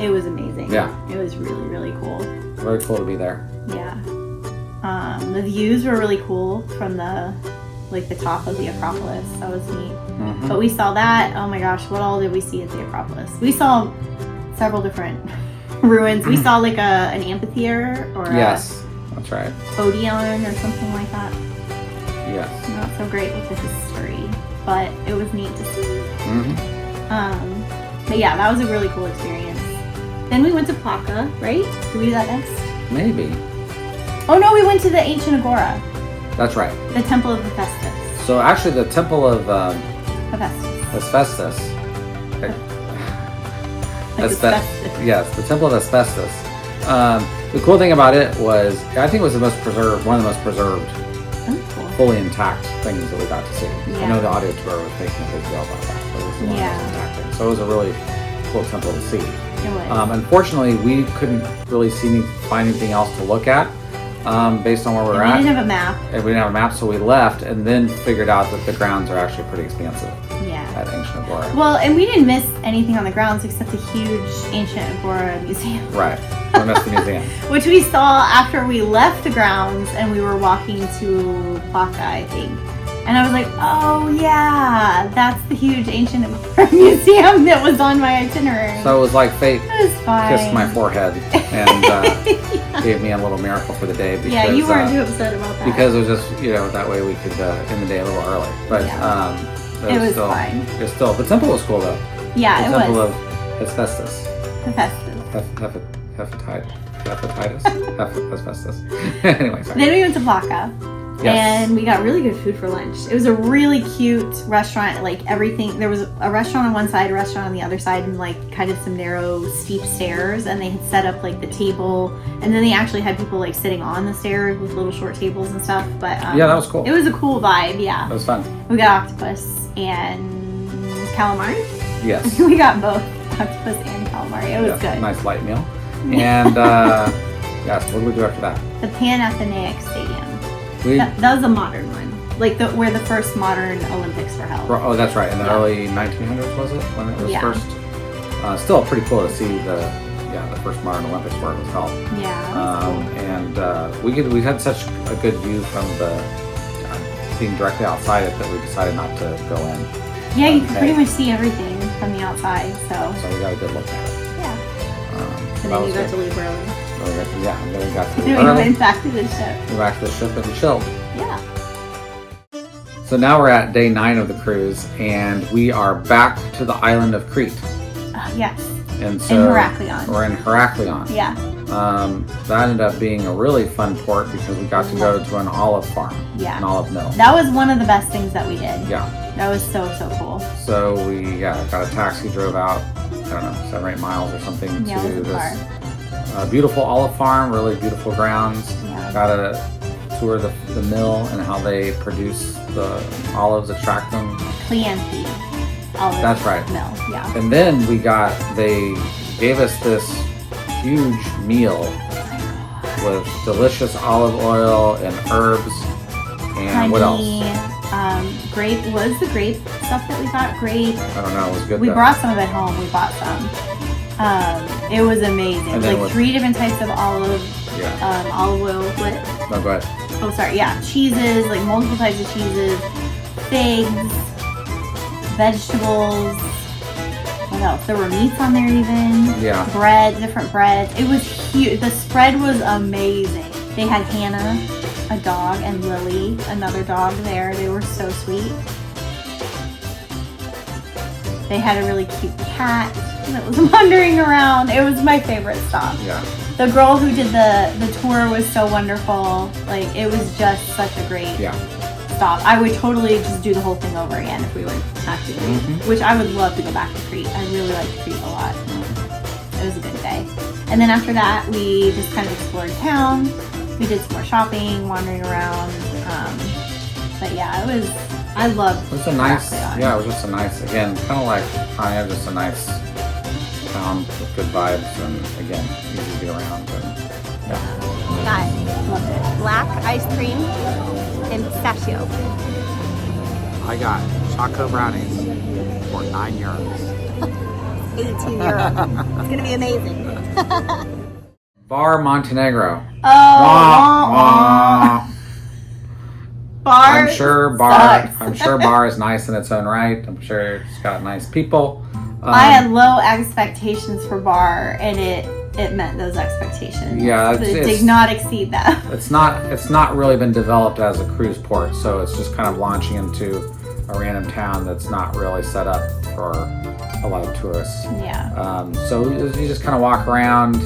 S2: it was amazing.
S1: Yeah.
S2: It was really, really cool.
S1: Very cool to be there.
S2: Yeah. The views were really cool from the top of the Acropolis. That was neat.
S1: Mhm.
S2: But we saw that. Oh my gosh, what all did we see at the Acropolis? We saw several different ruins. We saw like an amphitheater or
S1: Yes, that's right.
S2: a Odeon or something like that.
S1: Yes.
S2: Not so great with the history, but it was neat to see.
S1: hmm
S2: But yeah, that was a really cool experience. Then we went to Plaka, right? Did we do that next?
S1: Maybe.
S2: Oh no, we went to the ancient Agora,
S1: That's right.
S2: the Temple of Hephaestus.
S1: So actually, the temple of
S2: Hephaestus.
S1: Asbestos.
S2: Like
S1: Asbe-
S2: asbestos.
S1: Yes, the Temple of Asbestos. The cool thing about it was, I think it was one of the most preserved,
S2: Oh, cool.
S1: fully intact things that we got to see. I
S2: Yeah.
S1: know the audio tour was making a big deal about that, but it was one of the
S2: Yeah.
S1: most intact things. So it was a really cool temple to see.
S2: It was.
S1: Unfortunately, we couldn't really find anything else to look at based on where we're
S2: And we
S1: at.
S2: didn't have a map.
S1: And we didn't have a map, so we left and then figured out that the grounds are actually pretty expansive
S2: Yeah.
S1: at Ancient Agora.
S2: Well, and we didn't miss anything on the grounds except the huge ancient Agora museum,
S1: Right. We missed the museum.
S2: which we saw after we left the grounds and we were walking to Plaka, I think. And I was like, oh yeah, that's the huge ancient Agora museum that was on my itinerary.
S1: So it was like fate
S2: it was fine.
S1: kissed my forehead and gave me a little miracle for the day because,
S2: Yeah, you weren't too upset about that.
S1: because it was just, that way we could end the day a little early. But
S2: Yeah. It was
S1: still,
S2: fine.
S1: It was still, the temple was cool though.
S2: Yeah,
S1: The
S2: it
S1: temple
S2: was.
S1: of Asbestos.
S2: Hephaestus.
S1: Asbestos. Anyway, sorry.
S2: Then we went to Plaka.
S1: Yes.
S2: And we got really good food for lunch. It was a really cute restaurant. Like everything, there was a restaurant on one side, a restaurant on the other side, and like kind of some narrow, steep stairs. And they had set up like the table, and then they actually had people like sitting on the stairs with little short tables and stuff. But
S1: Yeah, that was cool.
S2: It was a cool vibe. Yeah,
S1: It was fun.
S2: we got octopus and calamari.
S1: Yes.
S2: We got both octopus and calamari. It was
S1: Yeah,
S2: good.
S1: nice light meal. And yes, what did we do after that?
S2: The Pan Athenaic Stadium.
S1: We
S2: That was a modern one, like where the first modern Olympics were held.
S1: oh, that's right. In the
S2: Yeah.
S1: early 1900s, was it when it was
S2: Yeah.
S1: first? Still pretty cool to see the first modern Olympics where it was held.
S2: Yeah, that was cool.
S1: And we had such a good view from the being directly outside it that we decided not to go in.
S2: Yeah, you can
S1: Okay.
S2: pretty much see everything from the outside. So
S1: So we got a good look at it.
S2: yeah,
S1: So
S2: and
S1: that
S2: then
S1: was
S2: you got
S1: good.
S2: to leave early.
S1: And then we got to
S2: Then we
S1: early.
S2: went back to the ship.
S1: We went back to the ship and chilled.
S2: Yeah.
S1: So now we're at day 9 of the cruise, and we are back to the island of Crete.
S2: Yes.
S1: And so
S2: Heraklion.
S1: We're in Heraklion.
S2: Yeah.
S1: That ended up being a really fun port because we got to go to an olive farm,
S2: Yeah.
S1: an olive mill.
S2: That was one of the best things that we did.
S1: Yeah.
S2: That was so cool.
S1: So we got a taxi, drove out, I don't know, 7 or 8 miles or something
S2: Yeah,
S1: to
S2: it was far.
S1: this beautiful olive farm, really beautiful grounds.
S2: Yeah.
S1: Got to tour the mill and how they produce the olives, extract them.
S2: Cleante olive
S1: That's right.
S2: mill. Yeah.
S1: And then they gave us this huge meal with delicious olive oil and herbs and what else?
S2: Grape was the grape stuff that we got. Grape.
S1: I don't know. It was good.
S2: We
S1: though.
S2: brought some of it home. We bought some. It was amazing.
S1: And then
S2: Like
S1: with-
S2: 3 different types of olive oil. What?
S1: No, go ahead.
S2: Oh, sorry. Yeah, cheeses. Like multiple types of cheeses, figs, vegetables. What else? There were meats on there even.
S1: Yeah.
S2: Bread, different breads. It was huge. The spread was amazing. They had Hannah, a dog, and Lily, another dog there. They were so sweet. They had a really cute cat that was wandering around. It was my favorite stop.
S1: Yeah.
S2: The girl who did the tour was so wonderful. Like, it was just such a great
S1: Yeah.
S2: stop. I would totally just do the whole thing over again if we went back to Crete, which I would love to go back to Crete. I really liked Crete a lot. It was a good day. And then after that, we just kind of explored town. We did some more shopping, wandering around. But yeah, I loved
S1: It was a nice,
S2: Heraklion.
S1: yeah, it was just a nice, again, kind of like China, just a nice town with good vibes and, again, easy to get around. And, yeah.
S3: We got
S2: Loved it.
S3: black ice cream and pistachio.
S4: I got chocolate brownies for €9.
S3: 18 euros. It's gonna be amazing.
S1: Bar Montenegro.
S2: Oh,
S1: Wah, wah.
S2: Bar
S1: I'm sure
S2: sucks.
S1: Bar is nice in its own right. I'm sure it's got nice people.
S2: I had low expectations for Bar, and it met those expectations.
S1: Yeah,
S2: But it
S1: it's-
S2: did not exceed them.
S1: It's not really been developed as a cruise port, so it's just kind of launching into a random town that's not really set up for a lot of tourists.
S2: Yeah.
S1: So you just kind of walk around,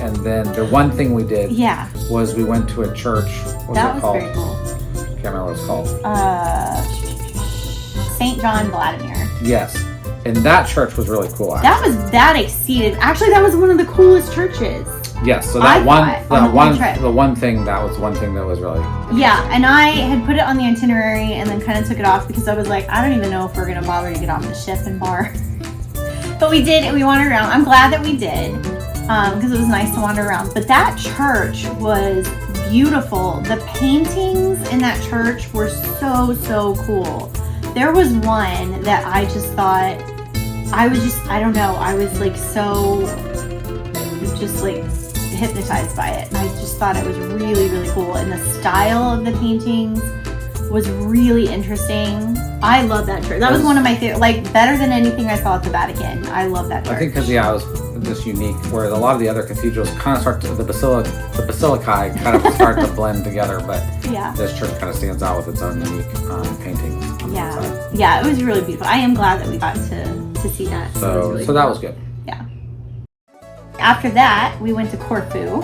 S1: and then the one thing we did
S2: Yeah.
S1: was we went to a church. What
S2: That
S1: was
S2: was
S1: it called?
S2: very cool.
S1: Can't remember what it's called.
S2: St. John Vladimir.
S1: Yes, and that church was really cool. Actually.
S2: That exceeded. Actually, that was one of the coolest churches.
S1: Yes, so
S2: I
S1: that one,
S2: thought on the whole trip.
S1: the one thing that was really
S2: Yeah, and I had put it on the itinerary and then kind of took it off because I was like, I don't even know if we're gonna bother to get off the ship and Bar. But we did, and we wandered around. I'm glad that we did because it was nice to wander around. But that church was beautiful. The paintings in that church were so cool. There was one that I just thought, I don't know, I was like so just like hypnotized by it. I just thought it was really cool, and the style of the paintings was really interesting. I love that church. That was one of my favorite, like better than anything I saw at the Vatican. I love that church.
S1: I think because it was just unique, whereas a lot of the other cathedrals kind of start to the basilicae kind of start to blend together, but
S2: Yeah.
S1: this church kind of stands out with its own unique paintings. On the inside.
S2: Yeah, it was really beautiful. I am glad that we got to see that. It was
S1: So
S2: really
S1: so that was good.
S2: Yeah. After that, we went to Corfu,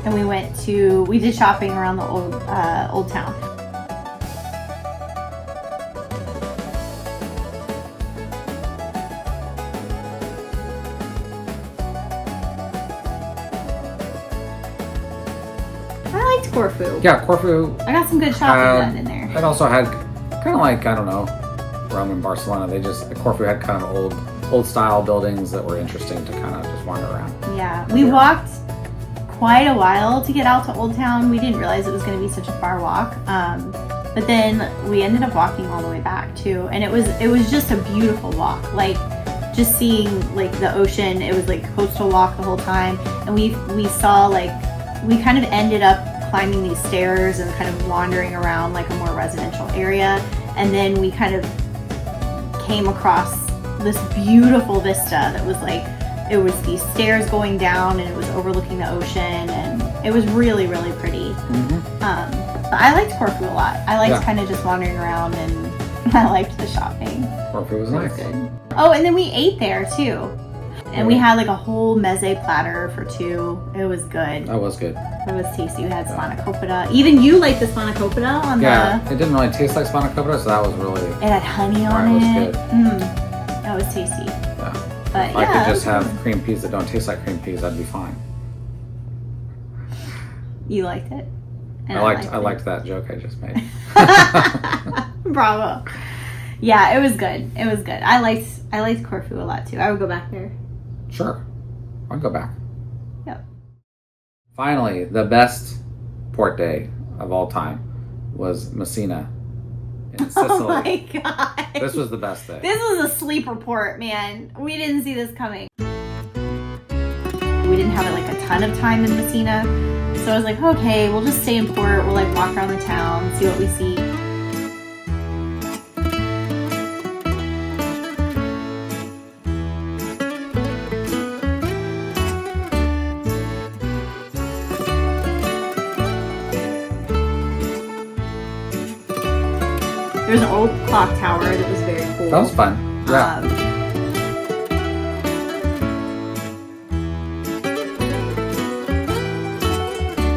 S2: and we did shopping around the old town. I liked Corfu.
S1: Yeah, Corfu.
S2: I got some good shopping done in there.
S1: It also had kind of like, I don't know, Rome and Barcelona. Corfu had kind of old style buildings that were interesting to kind of just wander around.
S2: Yeah, we walked quite a while to get out to Old Town. We didn't realize it was going to be such a far walk. But then we ended up walking all the way back too, and it was just a beautiful walk. Like just seeing like the ocean. It was like coastal walk the whole time, and we saw like we kind of ended up climbing these stairs and kind of wandering around like a more residential area, and then we kind of came across this beautiful vista that was like, it was these stairs going down and it was overlooking the ocean, and it was really pretty. But I liked Corfu a lot. I liked
S1: Yeah.
S2: kind of just wandering around, and I liked the shopping.
S1: Corfu was
S2: It
S1: nice.
S2: was good. Oh, and then we ate there too. And we had like a whole meze platter for 2. It was good.
S1: That was good.
S2: It was tasty. We had spanakopita. Even you liked the spanakopita on
S1: Yeah, it didn't really taste like spanakopita, so that was really.
S2: It had honey on
S1: Right, it was
S2: it.
S1: good.
S2: That was tasty.
S1: Yeah.
S2: But
S1: If
S2: yeah,
S1: I could
S2: it
S1: just
S2: was
S1: have
S2: good.
S1: cream peas that don't taste like cream peas, I'd be fine.
S2: You liked it. And
S1: I liked that joke I just made.
S2: Bravo. Yeah, it was good. It was good. I liked Corfu a lot too. I would go back there.
S1: Sure, I'd go back.
S2: Yep.
S1: Finally, the best port day of all time was Messina in Sicily.
S2: Oh my god.
S1: This was the best day.
S2: This was a sleeper port, man. We didn't see this coming. We didn't have like a ton of time in Messina. So I was like, okay, we'll just stay in port. We'll like walk around the town, see what we see. There's an old clock tower that was very cool.
S1: That was fun. Yeah.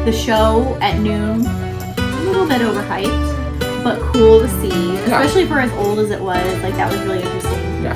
S2: The show at noon, a little bit overhyped, but cool to see, especially for as old as it was. Like, that was really interesting.
S1: Yeah.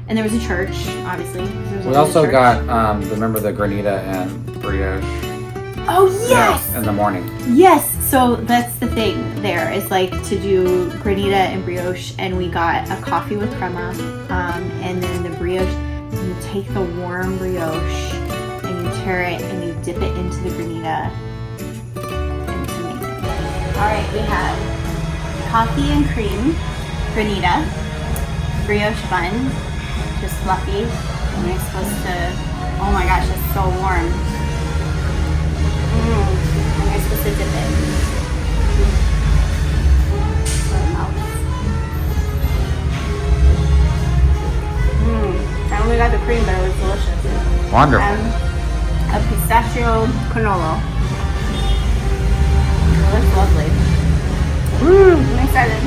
S2: And there was a church, obviously. 'Cause there was
S1: We
S2: always a
S1: also
S2: church.
S1: got, remember the granita and brioche?
S2: Oh, yes!
S1: Yeah, in the morning.
S2: Yes! So that's the thing there, is like to do granita and brioche, and we got a coffee with crema, and then the brioche, you take the warm brioche, and you tear it, and you dip it into the granita, and it's amazing. Alright, we have coffee and cream, granita, brioche bun, just fluffy, and you're supposed to, oh my gosh, it's so warm. And you're supposed to dip it. So it melts. I only got the cream, but it was delicious.
S1: Wonderful.
S2: And a pistachio cannolo. It looks lovely. I'm excited.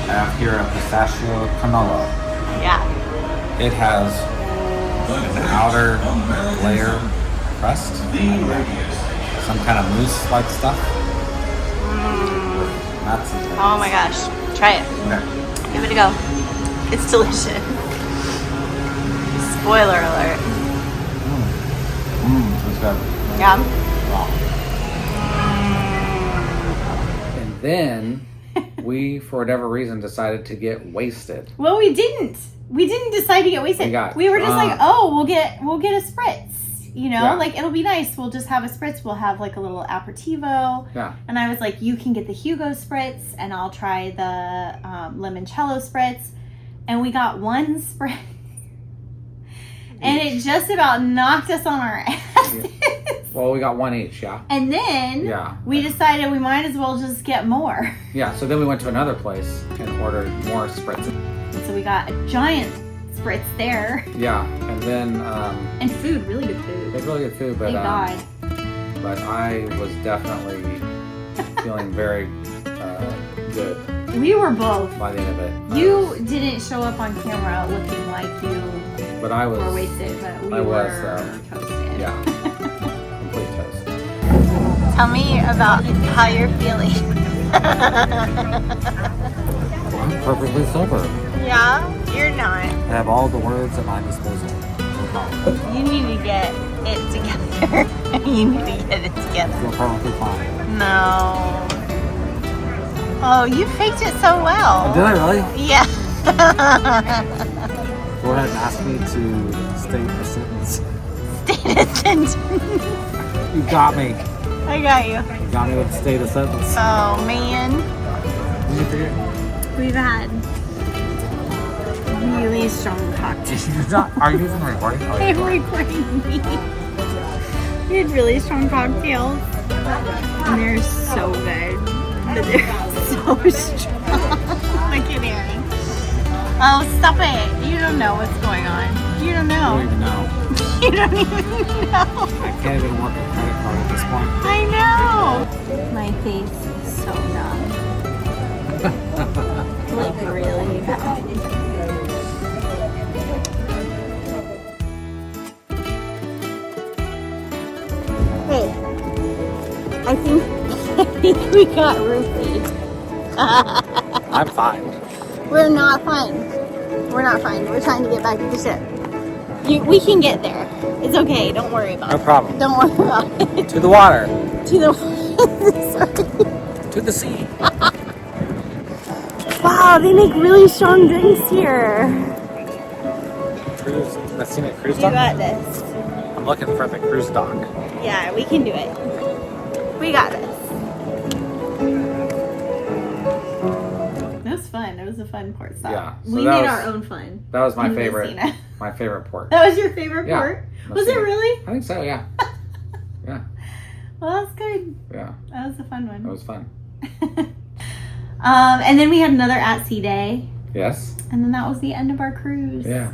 S1: I have here a pistachio cannolo.
S2: Yeah.
S1: It has an outer layer crust, some kind of mousse-like stuff. That's intense.
S2: Oh my gosh. Try it.
S1: Okay.
S2: Give it a go. It's delicious. Spoiler alert.
S1: It's good.
S2: Yeah.
S1: And then we, for whatever reason, decided to get wasted.
S2: Well, we didn't. We didn't decide to get wasted.
S1: We
S2: were just
S1: drunk.
S2: like, oh, we'll get a spritz. You know,
S1: Yeah.
S2: like it'll be nice. We'll just have a spritz. We'll have like a little aperitivo.
S1: Yeah.
S2: And I was like, you can get the Hugo spritz, and I'll try the limoncello spritz. And we got one spritz, and it just about knocked us on our ass. glasses.
S1: Well, we got one each, yeah.
S2: And then
S1: Yeah.
S2: we decided we might as well just get more.
S1: Yeah, so then we went to another place and ordered more spritz.
S2: So we got a giant spritz there.
S1: Yeah, and then
S2: And food, really good food.
S1: it's really good food, but
S2: Thank God.
S1: but I was definitely feeling very good
S2: We were both.
S1: by the end of it.
S2: You didn't show up on camera looking like you
S1: But I was
S2: were wasted, but we
S1: I
S2: were
S1: was,
S2: toasted.
S1: yeah, complete toast.
S3: Tell me about how you're feeling.
S1: I'm perfectly sober.
S3: Yeah, you're not.
S1: I have all the words at my disposal. No problem.
S3: You need to get it together. You need to get it
S1: I
S3: together.
S1: feel perfectly fine.
S3: No. Oh, you faked it so well.
S1: Did I really?
S3: Yeah.
S4: Go ahead and ask me to state a sentence.
S3: State a sentence.
S1: You got me.
S3: I got you.
S1: You got me with state a sentence.
S3: Oh, man.
S1: Did you forget?
S2: We've had really strong cocktails.
S1: Are you even recording? Oh,
S2: They
S1: yeah.
S2: were recording me. We had really strong cocktails. And they're so good. But they're so strong.
S3: Look at Aaron. Oh, stop it. You don't know what's going on. You don't
S1: I don't
S3: know.
S1: even know.
S3: You don't even know.
S1: I can't even work a credit card at this point.
S3: I know.
S2: My face is so numb. Like really bad.
S3: Hey, I think we got roofied.
S1: I'm fine.
S3: We're not fine. We're not fine. We're trying to get back to the ship. We can get there. It's okay. Don't worry about
S1: No
S3: it.
S1: problem.
S3: Don't worry about it.
S1: To the water.
S3: To the
S1: To the sea.
S3: wow, they make really strong drinks here.
S1: Cruise. That's seen it. Cruise
S3: You
S1: dock.
S3: got this.
S1: I'm looking for the cruise dock.
S3: Yeah, we can do it. We got this.
S2: It was fun. It was a fun port stop.
S1: Yeah, so
S2: we
S1: that
S2: made
S1: was-
S2: our own fun.
S1: That was my
S2: in
S1: favorite.
S2: Messina.
S1: My favorite port.
S2: That was your favorite
S1: Yeah.
S2: port? Was it
S1: Messina.
S2: really?
S1: I think so. Yeah. Yeah.
S2: Well, that's good.
S1: Yeah.
S2: That was a fun
S1: That
S2: one.
S1: was fun.
S2: And then we had another at sea day.
S1: Yes.
S2: And then that was the end of our cruise.
S1: Yeah.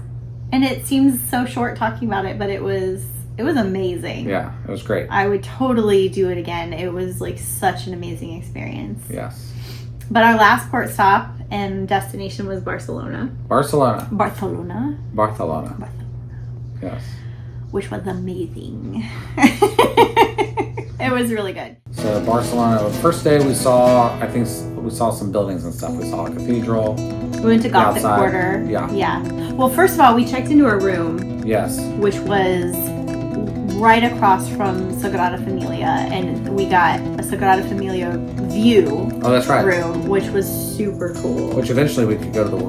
S2: And it seems so short talking about it, but it was amazing.
S1: Yeah. It was great.
S2: I would totally do it again. It was like such an amazing experience.
S1: Yes.
S2: But our last port stop and destination was Barcelona.
S1: Barcelona.
S2: Barcelona,
S1: Barcelona. Yes.
S2: which was amazing. It was really good.
S1: So Barcelona. The first day we saw, I think we saw some buildings and stuff. We saw a cathedral.
S2: We went to Gothic
S1: outside.
S2: Quarter.
S1: Yeah.
S2: Yeah. Well, first of all, we checked into a room,
S1: Yes.
S2: which was right across from Sagrada Familia, and we got a Sagrada Familia view
S1: Oh, that's right.
S2: room, which was super cool.
S1: Which eventually we could go to the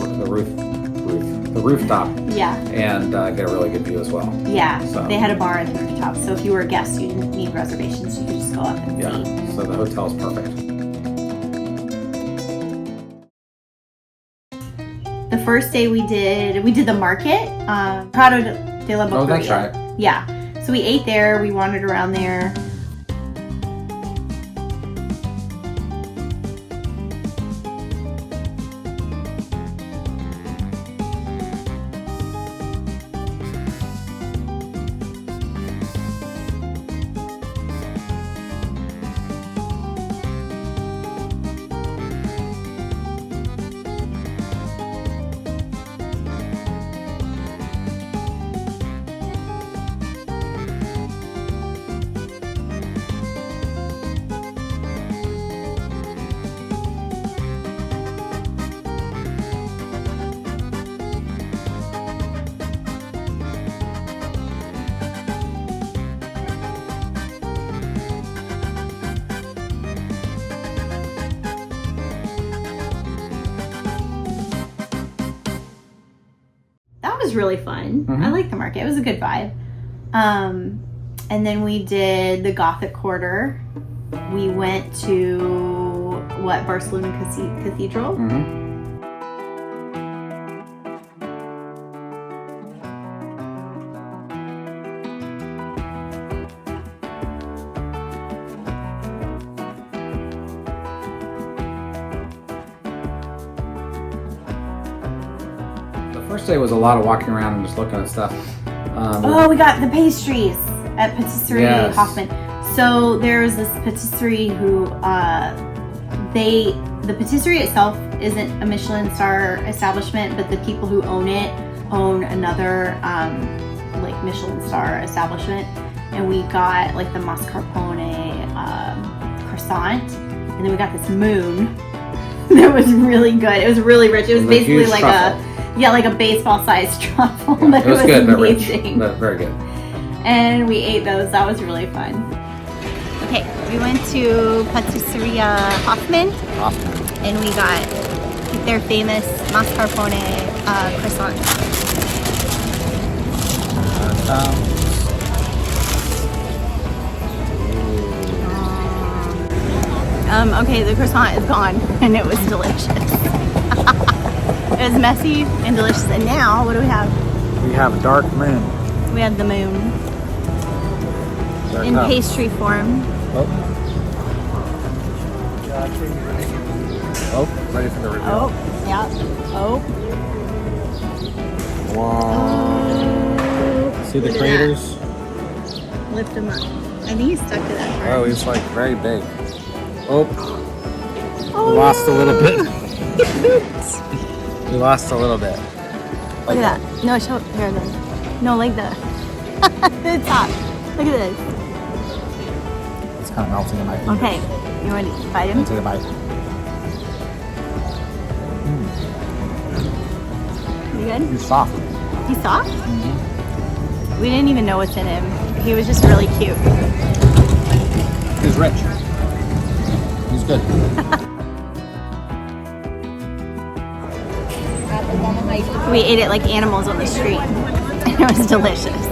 S1: rooftop
S2: Yeah.
S1: and get a really good view as well.
S2: Yeah.
S1: So-
S2: They had a bar at the rooftop, so if you were a guest, you didn't need reservations. You could just go up and
S1: Yeah.
S2: see.
S1: So the hotel's perfect.
S2: The first day we did the market, Prado de la Boqueria.
S1: Oh, that's right.
S2: Yeah. So we ate there. We wandered around there. That was really fun.
S1: Mhm.
S2: I liked the market. It was a good vibe. And then we did the Gothic Quarter. We went to Barcelona Cathedral.
S1: Mm-hmm. first day was a lot of walking around and just looking at stuff.
S2: Oh, we got the pastries at Patisserie
S1: Yes.
S2: Hoffman. So there's this patisserie who the patisserie itself isn't a Michelin star establishment, but the people who own it own another like Michelin star establishment, and we got like the mascarpone croissant, and then we got this moon that was really good. It was really rich. It was
S1: The
S2: basically
S1: huge
S2: like
S1: truffle.
S2: like a baseball-sized truffle.
S1: Yeah,
S2: But
S1: it was good, but rich,
S2: amazing.
S1: but very good.
S2: And we ate those. That was really fun. Okay, we went to Patisserie Hoffman, and we got their famous mascarpone croissant. Okay, the croissant is gone, and it was delicious. It was messy and delicious. And now, what do we have?
S4: We have Dark Moon.
S2: We have the moon
S4: There it
S2: in
S4: comes.
S2: pastry form.
S4: Oh. Oh, ready for the reveal.
S2: Oh, yeah. Oh.
S4: Wow. See the
S2: Look at
S4: craters?
S2: Lift him up. I think he's stuck to that part.
S4: Oh, he's like very big. Oh,
S2: Oh,
S4: we lost a little bit. We lost a little bit.
S2: Look at that. No, show here then. No, like the the top. Look at this.
S4: It's kind of melting in my fingers.
S2: Okay, you want to bite
S4: Let me
S2: him?
S4: take a bite.
S2: You good?
S4: He's soft.
S2: He's soft? We didn't even know what's in him. He was just really cute.
S4: He's rich. He's good.
S2: We ate it like animals on the street. And it was delicious.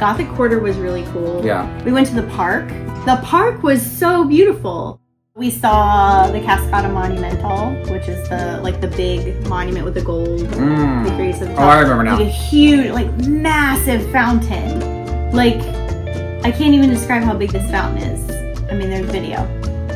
S2: Gothic Quarter was really cool.
S1: Yeah.
S2: We went to the park. The park was so beautiful. We saw the Cascata Monumental, which is the big monument with the gold degrees at the top.
S1: Oh, I remember now.
S2: Like a huge, like massive fountain. Like, I can't even describe how big this fountain is. I mean, there's video.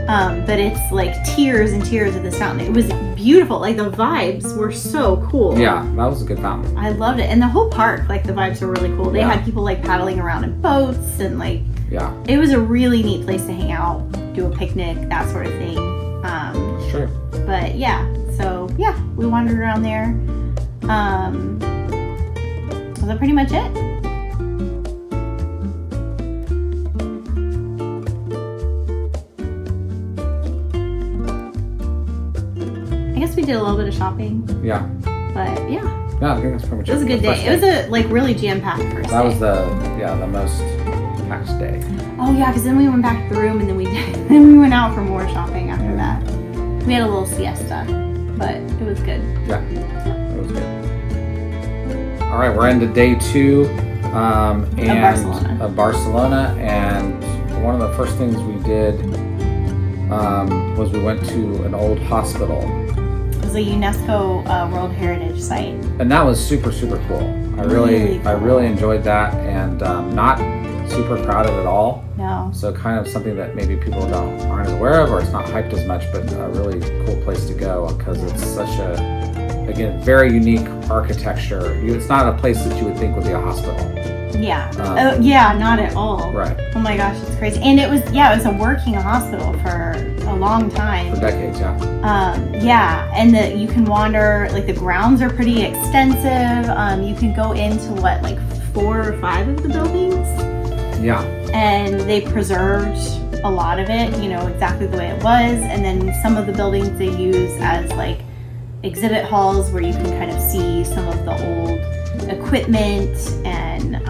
S2: But it's like tiers and tiers of this fountain. It was beautiful. Like the vibes were so cool.
S1: Yeah, that was a good fountain.
S2: I loved it. And the whole park, like the vibes were really cool. They
S1: Yeah.
S2: had people like paddling around in boats and like,
S1: Yeah,
S2: it was a really neat place to hang out, do a picnic, that sort of thing.
S1: sure.
S2: But yeah, so yeah, we wandered around there. Was that pretty much it? I guess we did a little bit of shopping,
S1: Yeah,
S2: but yeah,
S1: yeah. I think that's pretty much
S2: it was a good
S1: The
S2: day.
S1: first
S2: It was a like really jam-packed first
S1: That
S2: day.
S1: was the most packed day.
S2: Oh yeah, because then we went back to the room and then we then we went out for more shopping after that. We had a little siesta, but it was good.
S1: Yeah, it was good. All right, we're into day 2
S2: Barcelona.
S1: of Barcelona, and one of the first things we did was we went to an old hospital,
S2: It was a UNESCO World Heritage Site.
S1: and that was super cool. I
S2: Really
S1: really enjoyed that, and not super crowded at all.
S2: No.
S1: So kind of something that maybe people aren't as aware of, or it's not hyped as much, but a really cool place to go because it's such a, again, very unique architecture. It's not a place that you would think would be a hospital.
S2: Yeah. Yeah, not at all.
S1: Right.
S2: Oh my gosh, it's crazy. And it was a working hospital for a long time.
S1: For decades, yeah.
S2: Yeah, and you can wander, like the grounds are pretty extensive. You can go into like 4 or 5 of the buildings.
S1: Yeah.
S2: And they preserved a lot of it, exactly the way it was. And then some of the buildings they use as like exhibit halls where you can kind of see some of the old equipment and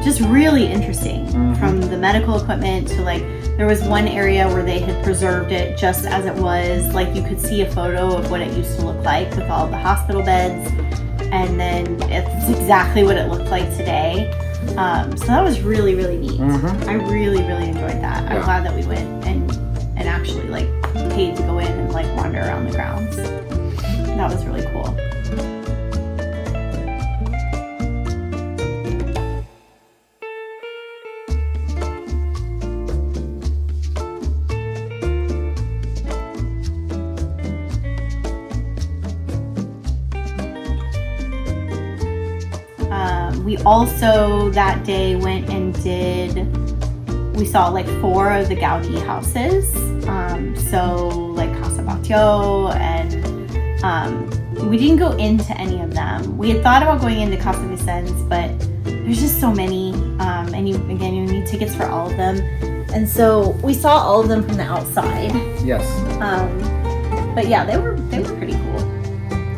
S2: just really interesting from the medical equipment to like, there was one area where they had preserved it just as it was. Like you could see a photo of what it used to look like with all the hospital beds. And then it's exactly what it looked like today. So that was really, really neat. I really, really enjoyed that. I'm
S1: Yeah.
S2: glad that we went and actually like paid to go in and like wander around the grounds. That was really cool. We also that day went and we saw like 4 of the Gaudi houses. So like Casa Batlló, and we didn't go into any of them. We had thought about going into Casa Vicens, but there's just so many, and you need tickets for all of them. And so we saw all of them from the outside.
S1: Yes.
S2: But yeah, they were pretty cool.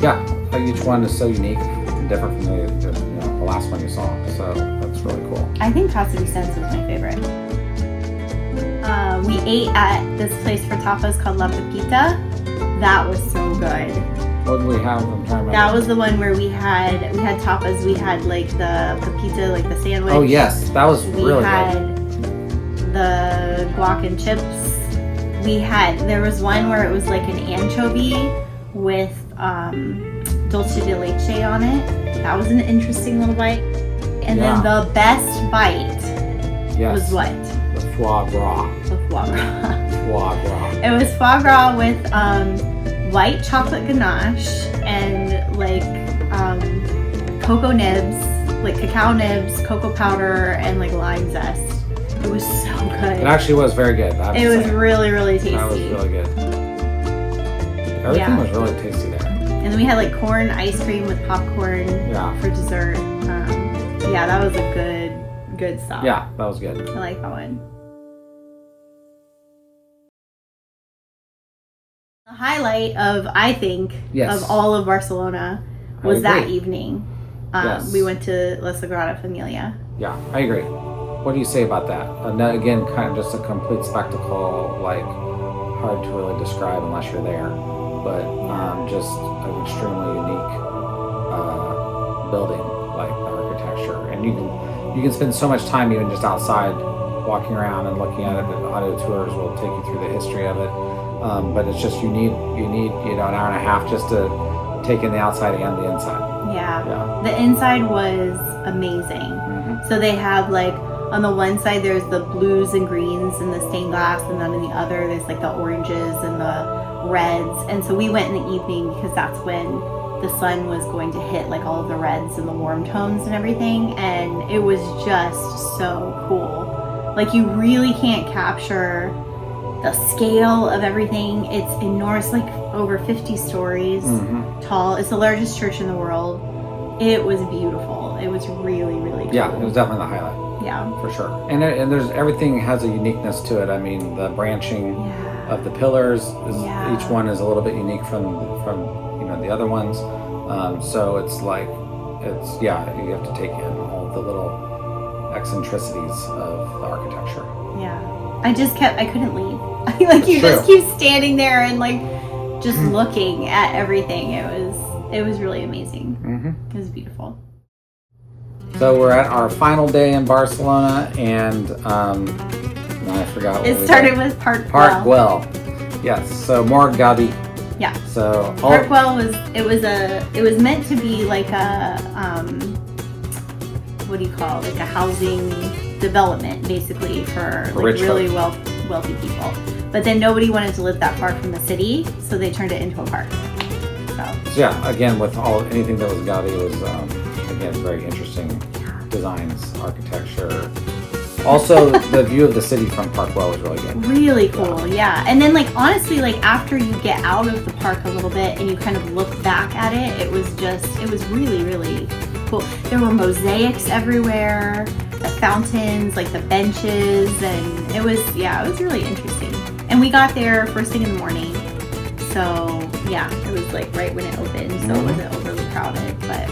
S1: Yeah, each one is so unique and different from the last one you saw. So that's really cool.
S2: I think Casa Vicens was my favorite. We ate at this place for tapas called La Pepita. That was so good.
S1: What did we have? I'm trying to remember.
S2: That was the one where we had tapas. We had like the pepita, like the sandwich.
S1: Oh yes, that was
S2: We
S1: really
S2: had
S1: good.
S2: the guac and chips. There was one where it was like an anchovy with dulce de leche on it. That was an interesting little bite. And then the best bite was what?
S1: The foie gras.
S2: The foie gras.
S1: Foie gras.
S2: It was foie gras with white chocolate ganache and like cocoa nibs, like cacao nibs, cocoa powder, and like lime zest. It was so good.
S1: It actually was very good.
S2: It was really, really tasty.
S1: That was really good. Everything was really tasty there.
S2: And then we had like corn ice cream with popcorn for dessert. Yeah, that was a good stop.
S1: Yeah, that was good.
S2: I like that one. The highlight I think, of all of Barcelona was that evening.
S1: Yes.
S2: We went to La Sagrada Familia.
S1: Yeah, I agree. What do you say about that? Again, kind of just a complete spectacle, like hard to really describe unless you're there, but just an extremely unique building, like the architecture, and you can spend so much time even just outside, walking around and looking at it. The audio tours will take you through the history of it, but it's just you need an hour and a half just to take in the outside and the inside.
S2: Yeah. The inside was amazing.
S1: Mm-hmm.
S2: So they have like, on the one side there's the blues and greens and the stained glass, and then on the other there's like the oranges and the reds. And so we went in the evening because that's when the sun was going to hit like all of the reds and the warm tones and everything, and it was just so cool. Like you really can't capture the scale of everything. It's enormous, like over 50 stories tall. It's the largest church in the world. It was beautiful. It was really, really cool.
S1: Yeah, it was definitely the highlight.
S2: Yeah,
S1: for sure. And there's everything has a uniqueness to it. I mean, the branching of the pillars each one is a little bit unique from the other ones. So it's like you have to take in all the little eccentricities of the architecture.
S2: Yeah. I couldn't leave. Like you just keep standing there and like just looking at everything. It was really amazing. It was beautiful.
S1: So we're at our final day in Barcelona, and I forgot.
S2: It started with Park
S1: Güell. Yes. So more Gaudi.
S2: Yeah.
S1: So
S2: Park Güell was meant to be like a what do you call it? Like a housing development, basically for like really wealthy people. But then nobody wanted to live that far from the city, so they turned it into a park. So
S1: yeah, again, with anything that was Gaudi, it was again very interesting designs, architecture. Also, the view of the city from Park Güell was really good.
S2: Really cool, yeah. And then, like, honestly, like after you get out of the park a little bit and you kind of look back at it, it was really, really cool. There were mosaics everywhere, the fountains, like the benches, and it was really interesting. And we got there first thing in the morning, so yeah, it was like right when it opened, so it wasn't overly crowded, but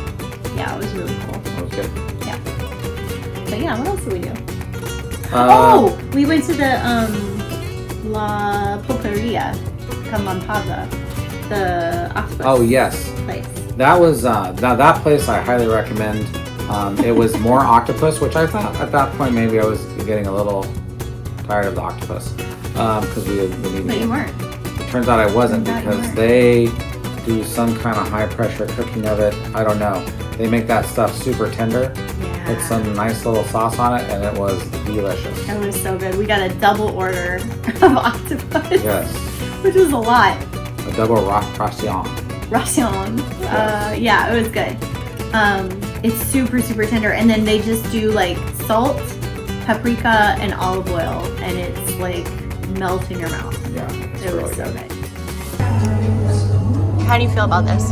S2: yeah, it was really cool.
S1: That was good.
S2: Yeah. But yeah, what else did we do? We went to the La Pulperia Campampava, the octopus.
S1: Oh yes,
S2: place.
S1: That was that place I highly recommend. It was more octopus, which I thought at that point maybe I was getting a little tired of the octopus because we had been eating.
S2: But you weren't.
S1: It turns out I wasn't because they do some kind of high pressure cooking of it. I don't know. They make that stuff super tender. Put some nice little sauce on it, and it was delicious.
S2: It was so good. We got a double order of octopus.
S1: Yes.
S2: Which was a lot.
S1: A double ration.
S2: Ration.
S1: Yes.
S2: Yeah, it was good. It's super, super tender. And then they just do like salt, paprika, and olive oil. And it's like melt in your mouth.
S1: Yeah, it's
S2: It
S1: really
S2: was so
S1: good.
S2: good.
S3: How do you feel about this?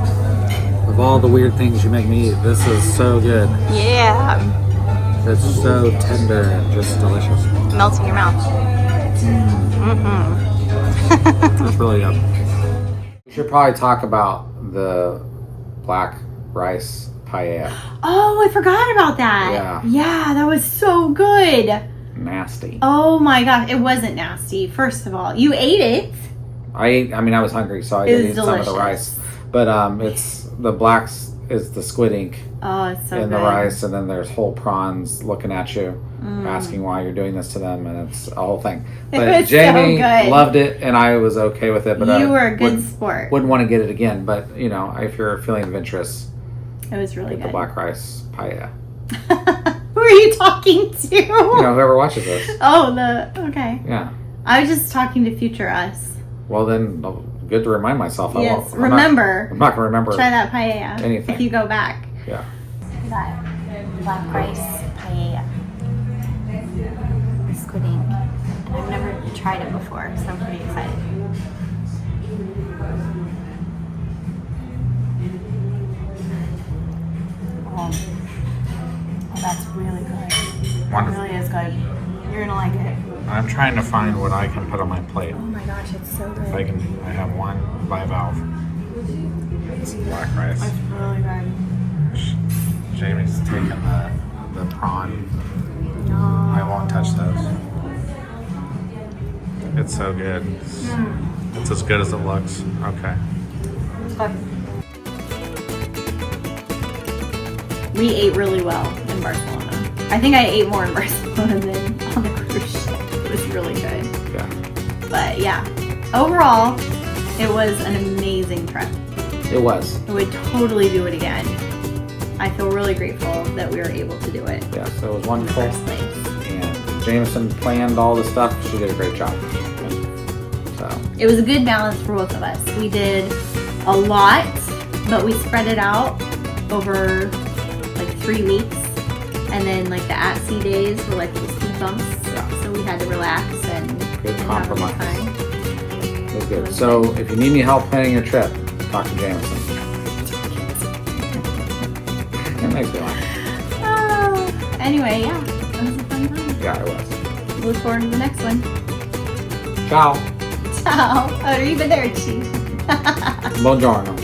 S4: Of all the weird things you make me eat, this is so good.
S3: Yeah,
S4: It's so tender and just delicious.
S3: melts in your mouth.
S4: It's really good.
S1: We should probably talk about the black rice paella.
S2: Oh, I forgot about that.
S1: Yeah.
S2: Yeah, that was so good.
S1: Nasty.
S2: Oh my gosh, it wasn't nasty. First of all, you ate it.
S1: I was hungry, so I
S2: It
S1: did
S2: was
S1: eat some of the
S2: delicious.
S1: rice. But it's the blacks is the squid ink
S2: Oh, it's so
S1: in
S2: good.
S1: the rice, and then there's whole prawns looking at you,
S2: Mm.
S1: asking why you're doing this to them, and it's a whole thing.
S2: It
S1: But
S2: was so
S1: Jamie
S2: good.
S1: loved it, and I was okay with it. But I
S2: You were a good
S1: wouldn't,
S2: sport.
S1: wouldn't want to get it again. But you know, if you're feeling adventurous,
S2: It was really
S1: get the
S2: good.
S1: black rice paella.
S2: Who are you talking to?
S1: You know, whoever watches this.
S2: Oh, okay.
S1: Yeah.
S2: I was just talking to future us.
S1: Well, then, good to remind myself. I
S2: Yes,
S1: won't,
S2: remember.
S1: I'm not going to remember.
S2: Try that paella
S1: Anything.
S2: if you go back.
S1: Yeah.
S2: That black rice paella. The squid ink. And I've never tried it before, so I'm pretty excited. Oh, that's really good. It
S1: Wonderful.
S2: really is good. You're gonna like it.
S4: I'm trying to find what I can put on my plate.
S2: Oh my gosh, it's so good.
S4: If I can, I have one bivalve. It's black rice.
S2: It's really good.
S4: Jamie's taking the prawn.
S2: No.
S4: I won't touch those. It's so good. It's as good as it looks. Okay.
S2: We ate really well in Barcelona. I think I ate more in Barcelona than on the cruise ship. It was really good.
S1: Yeah.
S2: But yeah, overall, it was an amazing trip.
S1: It was.
S2: I would totally do it again. I feel really grateful that we were able to do it
S1: Yeah, so it was
S2: in the
S1: wonderful.
S2: first place.
S1: And Jameson planned all the stuff. She did a great job. So,
S2: It was a good balance for both of us. We did a lot, but we spread it out over like 3 weeks. And then like the at-sea days were like the speed bumps.
S1: Yeah.
S2: So we had to relax and
S1: Good
S2: have a
S1: compromise.
S2: good time.
S1: it was good. So, if you need any help planning your trip, talk to Jameson. It makes me laugh.
S2: Anyway, yeah, it was a fun time.
S1: Yeah, it was.
S2: Look forward to the next one.
S1: Ciao.
S2: Ciao. Arrivederci.
S1: Buongiorno.